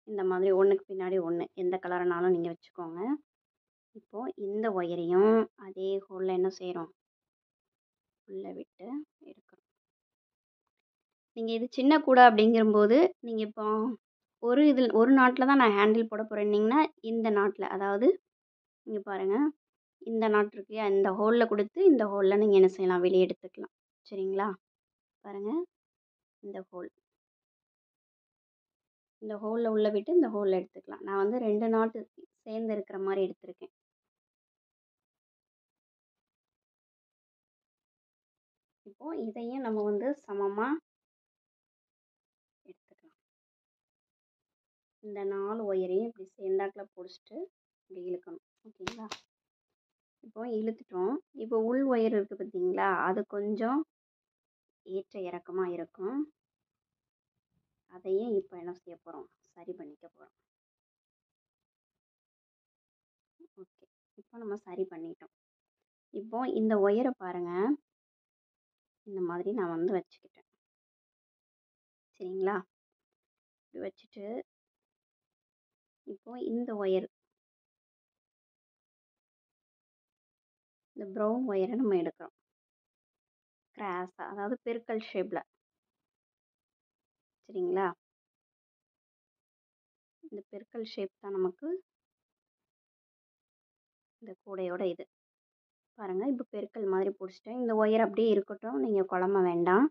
இந்த மாதிரி ஒன்றுக்கு பின்னாடி ஒன்று எந்த கலர்னாலும் நீங்கள் வச்சுக்கோங்க. இப்போது இந்த ஒயரையும் அதே ஹோலில் என்ன செய்கிறோம், உள்ளே விட்டு எடுக்கிறோம். நீங்கள் இது சின்ன கூடை அப்படிங்கும்போது நீங்கள் இப்போ ஒரு நாட்டில் தான் நான் ஹேண்டில் போட போகிறேன்னிங்கன்னா இந்த நாட்டில், அதாவது இங்கே பாருங்கள், இந்த நாட் இருக்கு இல்லையா, இந்த ஹோலில் கொடுத்து இந்த ஹோலில் நீங்கள் என்ன செய்யலாம், வெளியே எடுத்துக்கலாம். சரிங்களா? பாருங்கள், இந்த ஹோல். இந்த ஹோலில் உள்ளே விட்டு இந்த ஹோலில் எடுத்துக்கலாம். நான் வந்து 2 நாட்டு சேர்ந்து இருக்கிற மாதிரி எடுத்திருக்கேன். இப்போது இதையும் நம்ம வந்து சமமாக எடுத்துக்கலாம். இந்த 4 ஒயரையும் இப்படி சேர்ந்தாக்கில் பிடிச்சிட்டு இப்படி இழுக்கணும். ஓகேங்களா? இப்போ இழுத்துட்டோம். இப்போ உள் ஒயர் இருக்குது பார்த்தீங்களா, அது கொஞ்சம் ஏற்ற இறக்கமாக இருக்கும். அதையும் இப்போ என்ன செய்ய போகிறோம், சரி பண்ணிக்க போகிறோம். ஓகே, இப்போ நம்ம சரி பண்ணிட்டோம். இப்போ இந்த ஒயரை பாருங்கள், இந்த மாதிரி நான் வந்து வச்சுக்கிட்டேன். சரிங்களா? இப்படி வச்சுட்டு இப்போ இந்த ஒயர், இந்த ப்ரௌன் ஒயரை நம்ம எடுக்கிறோம் கிராஸாக, அதாவது பெருக்கல் ஷேப்பில். சரிங்களா? இந்த பெருக்கல் ஷேப் தான் நமக்கு இந்த கூடையோட இது. பாருங்கள், இப்போ பெருக்கல் மாதிரி பிடிச்சிட்டேன். இந்த ஒயர் அப்படியே இருக்கட்டும், நீங்கள் குழம்ப வேண்டாம்.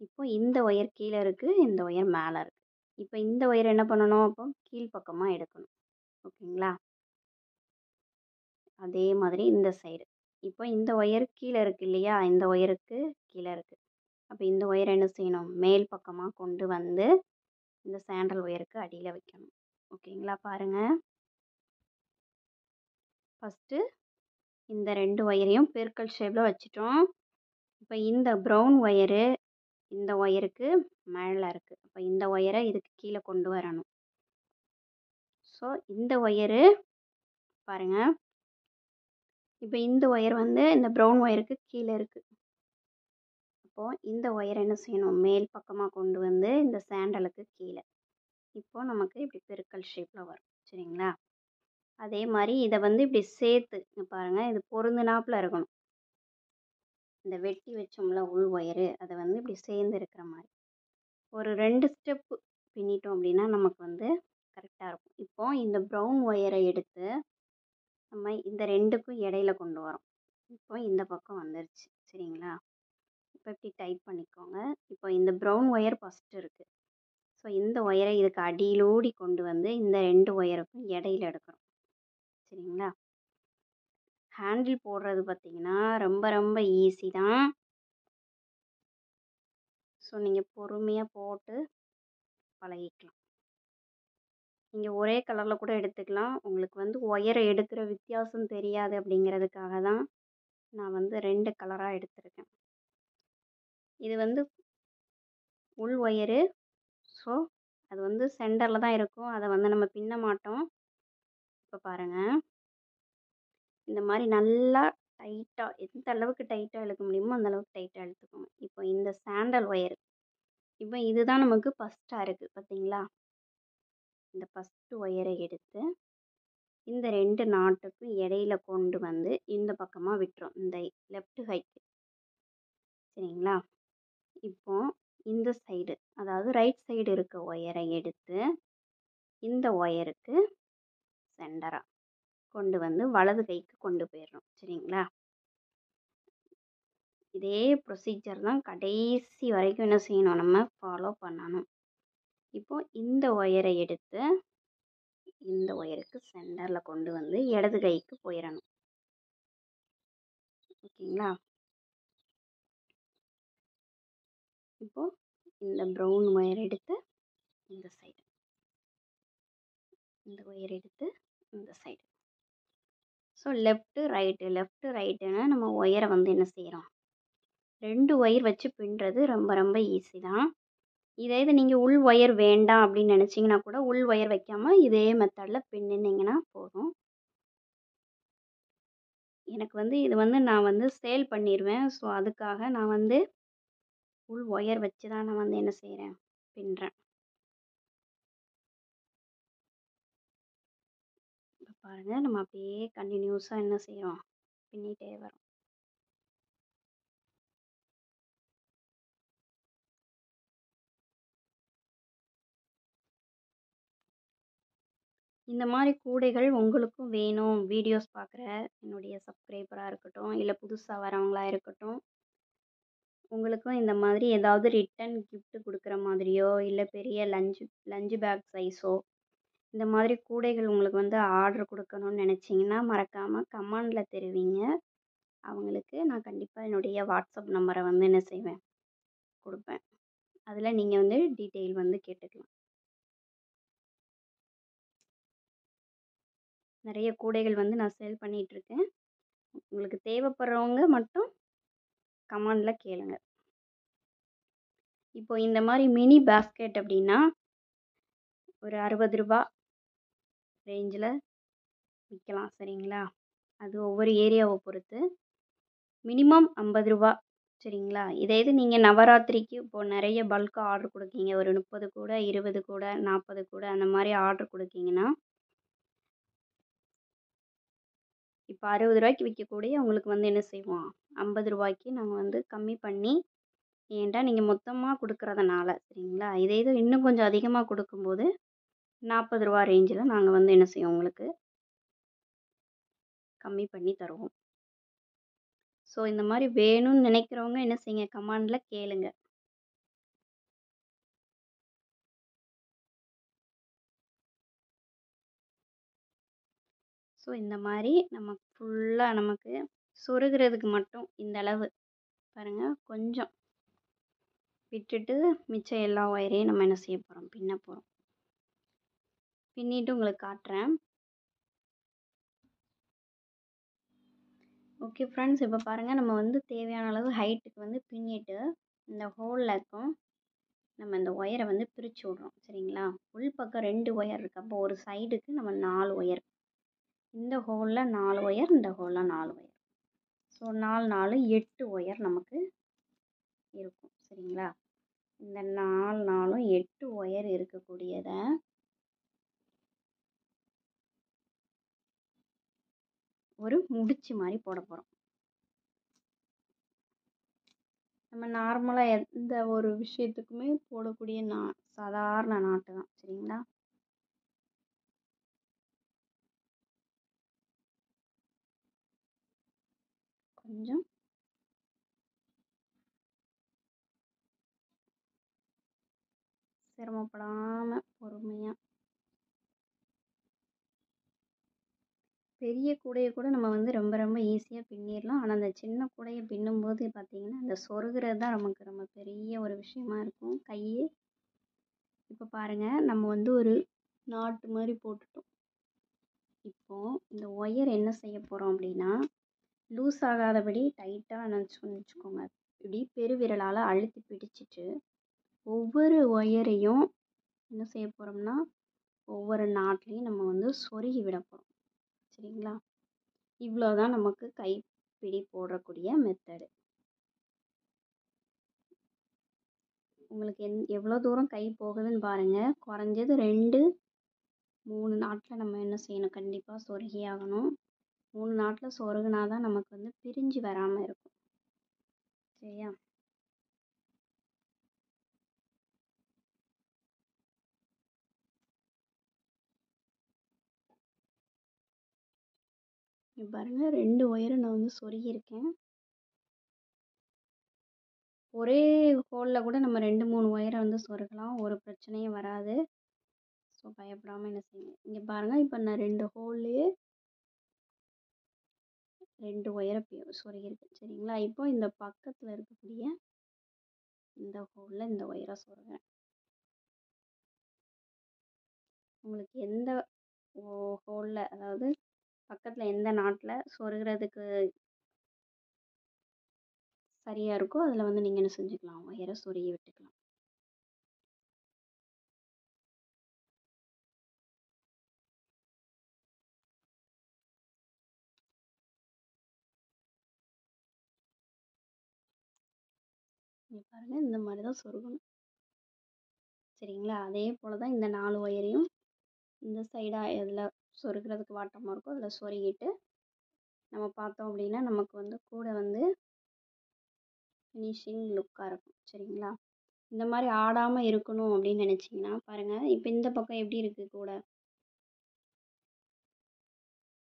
இப்போ இந்த ஒயர் கீழே இருக்குது, இந்த ஒயர் மேலே இருக்குது. இப்போ இந்த ஒயர் என்ன பண்ணணும், அப்போ கீழ்ப்பக்கமாக எடுக்கணும். ஓகேங்களா? அதே மாதிரி இந்த சைடு. இப்போ இந்த ஒயர் கீழே இருக்குது இல்லையா, இந்த ஒயருக்கு கீழே இருக்குது. அப்போ இந்த ஒயர் என்ன செய்யணும், மேல் பக்கமாக கொண்டு வந்து இந்த சாண்டல் ஒயருக்கு அடியில் வைக்கணும். ஓகேங்களா? பாருங்கள், ஃபஸ்ட்டு இந்த 2 ஒயரையும் பெருக்கல் ஷேப்பில் வச்சுட்டோம். இப்போ இந்த ப்ரௌன் ஒயரு இந்த ஒயருக்கு மேலே இருக்குது. அப்போ இந்த ஒயரை இதுக்கு கீழே கொண்டு வரணும். ஸோ இந்த ஒயரு பாருங்கள், இப்போ இந்த ஒயர் வந்து இந்த ப்ரௌன் ஒயருக்கு கீழே இருக்குது. அப்போது இந்த ஒயர் என்ன செய்யணும், மேல் பக்கமாக கொண்டு வந்து இந்த சாண்டலுக்கு கீழே. இப்போது நமக்கு இப்படி பெருக்கல் ஷேப்பில் வரும். சரிங்களா? அதே மாதிரி இதை வந்து இப்படி சேர்த்து பாருங்கள், இது பொருந்தினாப்பில் இருக்கணும். இந்த வெட்டி வச்சோம்ல உள் ஒயரு, அதை வந்து இப்படி சேர்ந்து இருக்கிற மாதிரி ஒரு 2 ஸ்டெப்பு பின்னிட்டோம் அப்படின்னா நமக்கு வந்து கரெக்டாக இருக்கும். இப்போது இந்த ப்ரௌன் ஒயரை எடுத்து நம்ம இந்த 2க்கும் இடையில கொண்டு வரோம். இப்போ இந்த பக்கம் வந்துருச்சு. சரிங்களா? இப்போ இப்படி டைட் பண்ணிக்கோங்க. இப்போ இந்த ப்ரௌன் ஒயர் ஃபஸ்ட்டு இருக்குது. ஸோ இந்த ஒயரை இதுக்கு அடியிலோடி கொண்டு வந்து இந்த 2 ஒயருக்கும் இடையில எடுக்கிறோம். சரிங்களா? ஹேண்டில் போடுறது பார்த்திங்கன்னா ரொம்ப ரொம்ப ஈஸி தான். ஸோ நீங்கள் பொறுமையாக போட்டு பழகிக்கலாம். நீங்கள் ஒரே கலரில் கூட எடுத்துக்கலாம். உங்களுக்கு வந்து ஒயரை எடுக்கிற வித்தியாசம் தெரியாது அப்படிங்கிறதுக்காக தான் நான் வந்து 2 கலராக எடுத்திருக்கேன். இது வந்து உள் ஒயரு. ஸோ அது வந்து சென்டரில் தான் இருக்கும். அதை வந்து நம்ம பின்ன மாட்டோம். இப்போ பாருங்கள், இந்த மாதிரி நல்லா டைட்டாக, எந்த அளவுக்கு டைட்டாக இழுக்க முடியுமோ அந்த அளவுக்கு டைட்டாக இழுத்துக்கோங்க. இப்போ இந்த சாண்டல் ஒயர், இப்போ இதுதான் நமக்கு ஃபஸ்ட்டாக இருக்குது பார்த்தீங்களா? இந்த ஃபஸ்ட்டு ஒயரை எடுத்து இந்த 2 நாட்டுக்கும் இடையில கொண்டு வந்து இந்த பக்கமாக விட்டுரும், இந்த லெஃப்ட் கைக்கு. சரிங்களா? இப்போ இந்த சைடு, அதாவது ரைட் சைடு இருக்க ஒயரை எடுத்து இந்த ஒயருக்கு சென்டராக கொண்டு வந்து வலது கைக்கு கொண்டு போயிடணும். சரிங்களா? இதே ப்ரொசீஜர் தான் கடைசி வரைக்கும் என்ன செய்யணும், நம்ம ஃபாலோ பண்ணணும். இப்போது இந்த ஒயரை எடுத்து இந்த ஒயருக்கு சென்டரில் கொண்டு வந்து இடது கைக்கு போயிடணும். ஓகேங்களா? இப்போது இந்த ப்ரௌன் ஒயர் எடுத்து இந்த சைடு, இந்த ஒயர் எடுத்து இந்த சைடு. ஸோ லெஃப்ட்டு ரைட்டுன்னு நம்ம ஒயரை வந்து என்ன செய்கிறோம், 2 ஒயர் வச்சு பின்னுறது ரொம்ப ரொம்ப ஈஸி தான். இதே இது நீங்கள் உள் ஒயர் வேண்டாம் அப்படின்னு நினச்சிங்கன்னா கூட உள் ஒயர் வைக்காமல் இதே மெத்தடில் பின்னிங்கன்னா போதும். எனக்கு வந்து இது வந்து நான் வந்து சேல் பண்ணிடுவேன். ஸோ அதுக்காக நான் வந்து உள் ஒயர் வச்சு தான் நான் வந்து என்ன செய்கிறேன், பின்னுறேன். இப்போ பாருங்கள், நம்ம அப்படியே கண்டினியூஸாக என்ன செய்கிறோம், பின்னிட்டே வரோம். இந்த மாதிரி கூடைகள் உங்களுக்கும் வேணும், வீடியோஸ் பார்க்குற என்னுடைய சப்ஸ்கிரைபராக இருக்கட்டும், இல்லை புதுசாக வரவங்களா இருக்கட்டும், உங்களுக்கும் இந்த மாதிரி ஏதாவது ரிட்டன் கிஃப்ட் கொடுக்குற மாதிரியோ, இல்லை பெரிய லஞ்சு பேக் சைஸோ, இந்த மாதிரி கூடைகள் உங்களுக்கு வந்து ஆர்டர் கொடுக்கணும்னு நினச்சிங்கன்னா மறக்காமல் கமெண்டில் தெரிவிங்க. அவங்களுக்கு நான் கண்டிப்பாக என்னுடைய வாட்ஸ்அப் நம்பரை வந்து என்ன செய்வேன், கொடுப்பேன். அதில் நீங்கள் வந்து டீட்டெயில் வந்து கேட்டுக்கலாம். நிறைய கூடைகள் வந்து நான் சேல் பண்ணிகிட்ருக்கேன். உங்களுக்கு தேவைப்படுறவங்க மட்டும் கமெண்டில் கேளுங்க. இப்போ இந்த மாதிரி மினி பேஸ்கெட் அப்படின்னா ஒரு 60 ரூபா ரேஞ்சில் விற்கலாம். சரிங்களா? அது ஒவ்வொரு ஏரியாவை பொறுத்து. மினிமம் 50 ரூபா. சரிங்களா? இதே இது நீங்கள் நவராத்திரிக்கு இப்போது நிறைய பல்காக ஆர்டர் கொடுக்கீங்க, ஒரு 30 கூட 20 கூட 40 கூட அந்த மாதிரி ஆர்டர் கொடுக்கீங்கன்னா, இப்போ 60 ரூபாய்க்கு விற்கக்கூடிய உங்களுக்கு வந்து என்ன செய்வோம், 50 ரூபாய்க்கு நாங்கள் வந்து கம்மி பண்ணி, ஏன்டா நீங்கள் மொத்தமாக கொடுக்குறதுனால. சரிங்களா? இதே இது இன்னும் கொஞ்சம் அதிகமாக கொடுக்கும்போது 40 ரூபா ரேஞ்சில் நாங்கள் வந்து என்ன செய்வோம், உங்களுக்கு கம்மி பண்ணி தருவோம். ஸோ இந்த மாதிரி வேணும்னு நினைக்கிறவங்க என்ன செய்யுங்க, கமெண்டில் கேளுங்க. ஸோ இந்த மாதிரி நம்ம ஃபுல்லாக நமக்கு சொருகிறதுக்கு மட்டும் இந்த அளவு பாருங்கள், கொஞ்சம் விட்டுட்டு மிச்சம் எல்லா ஒயரையும் நம்ம என்ன செய்ய போகிறோம், பின்ன போகிறோம். பின்னிட்டு உங்களுக்கு காட்டுறேன். ஓகே ஃப்ரெண்ட்ஸ், இப்போ பாருங்கள், நம்ம வந்து தேவையான அளவு ஹைட்டுக்கு வந்து பின்னிட்டு இந்த ஹோலில் இருக்கும் நம்ம இந்த ஒயரை வந்து பிரித்து விட்றோம். சரிங்களா? உள் பக்கம் 2 ஒயர் இருக்குது. அப்போ ஒரு சைடுக்கு நம்ம 4 ஒயர், இந்த ஹோலில் 4 ஒயர், இந்த ஹோலில் 4 ஒயர். ஸோ 4 4 8 ஒயர் நமக்கு இருக்கும். சரிங்களா? இந்த 4 4 8 ஒயர் இருக்கக்கூடியதை ஒரு முடிச்சு மாதிரி போட போகிறோம். நம்ம நார்மலாக எந்த ஒரு விஷயத்துக்குமே போடக்கூடிய சாதாரண நாட்டு தான். சரிங்களா? கொஞ்சம் சிரமப்படாமல் பொறுமையாக. பெரிய கூடையை கூட நம்ம வந்து ரொம்ப ரொம்ப ஈஸியாக பின்னிடலாம். ஆனால் அந்த சின்ன கூடையை பின்னும்போது பார்த்திங்கன்னா அந்த சொருகிறது தான் நமக்கு ரொம்ப பெரிய ஒரு விஷயமா இருக்கும். கையே இப்போ பாருங்கள், நம்ம வந்து ஒரு நாட்டு மாதிரி போட்டுட்டோம். இப்போது இந்த ஒயர் என்ன செய்ய போகிறோம் அப்படின்னா, லூஸ் ஆகாதபடி டைட்டாக வச்சுக்கோங்க. இப்படி பெருவிரலால் அழுத்தி பிடிச்சிட்டு ஒவ்வொரு ஒயரையும் என்ன செய்ய போகிறோம்னா, ஒவ்வொரு நாட்லேயும் நம்ம வந்து சொருகி விட போகிறோம். சரிங்களா? இவ்வளோதான் நமக்கு கைப்பிடி போடக்கூடிய மெத்தடு. உங்களுக்கு எவ்வளோ தூரம் கை போகுதுன்னு பாருங்கள். குறைஞ்சது 2 3 நாட்டில் நம்ம என்ன செய்யணும், கண்டிப்பாக சொருகி ஆகணும். 3 நாட்டில் சொருகுனா தான் நமக்கு வந்து பிரிஞ்சு வராமல் இருக்கும். சரியா? இங்கே பாருங்கள், 2 ஒயரை நான் வந்து சொருகியிருக்கேன். ஒரே ஹோலில் கூட நம்ம 2 3 ஒயரை வந்து சொருகலாம், ஒரு பிரச்சனையும் வராது. ஸோ பயப்படாமல் என்ன செய்யுங்க. இங்கே பாருங்கள், இப்போ நான் 2 ஹோல்லையே 2 ஒயரை சொருகியிருக்கேன். சரிங்களா? இப்போ இந்த பக்கத்தில் இருக்கக்கூடிய இந்த ஹோலில் இந்த ஒயரை சொருகிறேன். உங்களுக்கு எந்த ஹோலில், அதாவது பக்கத்தில் எந்த நாட்டில் சொருகிறதுக்கு சரியாக இருக்கோ அதில் வந்து நீங்கள் என்ன செஞ்சுக்கலாம், ஒயரை சொருகி விட்டுக்கலாம். இங்கே பாருங்கள், இந்த மாதிரி தான் சொருகணும். சரிங்களா? அதே போல் தான் இந்த 4 ஒயரையும் இந்த சைடாக எதில் சொருகிறதுக்கு வாட்டமாக இருக்கோ அதில் சொருகிட்டு நம்ம பார்த்தோம் அப்படின்னா நமக்கு வந்து கூட வந்து ஃபினிஷிங் லுக்காக இருக்கும். சரிங்களா? இந்த மாதிரி ஆடாமல் இருக்கணும் அப்படின்னு நினச்சிங்கன்னா பாருங்கள், இப்போ இந்த பக்கம் எப்படி இருக்குது, கூட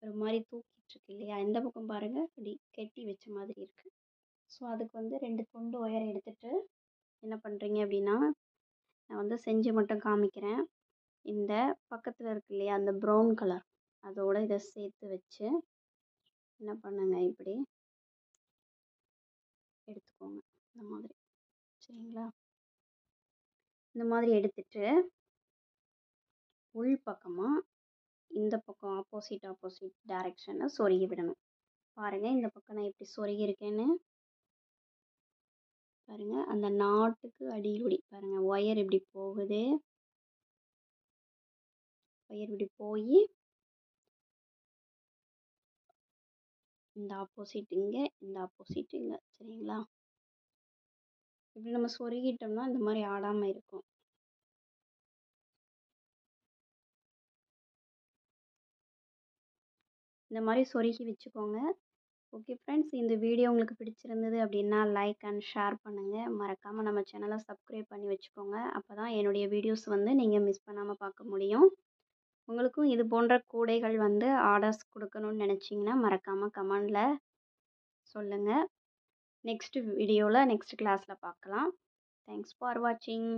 ஒரு மாதிரி தூக்கிட்டு இருக்கு இல்லையா? இந்த பக்கம் பாருங்கள், இப்படி கெட்டி வச்ச மாதிரி இருக்குது. ஸோ அதுக்கு வந்து 2 துண்டு ஒயர் எடுத்துகிட்டு என்ன பண்ணுறீங்க அப்படின்னா, நான் வந்து செஞ்சு மட்டும் காமிக்கிறேன். இந்த பக்கத்தில் இருக்கு இல்லையா அந்த ப்ரௌன் கலர், அதோட இதை சேர்த்து வச்சு என்ன பண்ணுங்க, இப்படி எடுத்துக்கோங்க. இந்த மாதிரி சரிங்களா? இந்த மாதிரி எடுத்துட்டு உள் பக்கமாக இந்த பக்கம் ஆப்போசிட் டைரெக்ஷனில் சொருகி விடணும். பாருங்கள் இந்த பக்கம் நான் எப்படி சொருகி இருக்கேன்னு பாருங்கள். அந்த நாட்டுக்கு அடியிலொடி பாருங்கள், ஒயர் இப்படி போகுது, ஒயர் இப்படி போய் இந்த ஆப்போசிட் இங்கே, இந்த ஆப்போசிட் இங்கே. சரிங்களா? இப்படி நம்ம சொருகிட்டோம்னா இந்த மாதிரி ஆடாமல் இருக்கும். இந்த மாதிரி சொருகி வச்சுக்கோங்க. ஓகே ஃப்ரெண்ட்ஸ், இந்த வீடியோ உங்களுக்கு பிடிச்சிருந்தது அப்படின்னா லைக் அண்ட் ஷேர் பண்ணுங்கள். மறக்காமல் நம்ம சேனலை சப்ஸ்கிரைப் பண்ணி வச்சுக்கோங்க. அப்போ தான் என்னுடைய வீடியோஸ் வந்து நீங்கள் மிஸ் பண்ணாமல் பார்க்க முடியும். உங்களுக்கும் இது போன்ற கூடைகள் வந்து ஆர்டர்ஸ் கொடுக்கணும்னு நினச்சிங்கன்னா மறக்காமல் கமெண்டில் சொல்லுங்கள். நெக்ஸ்ட் வீடியோவில் நெக்ஸ்ட் கிளாஸில் பார்க்கலாம். தேங்க்ஸ் ஃபார் வாட்சிங்.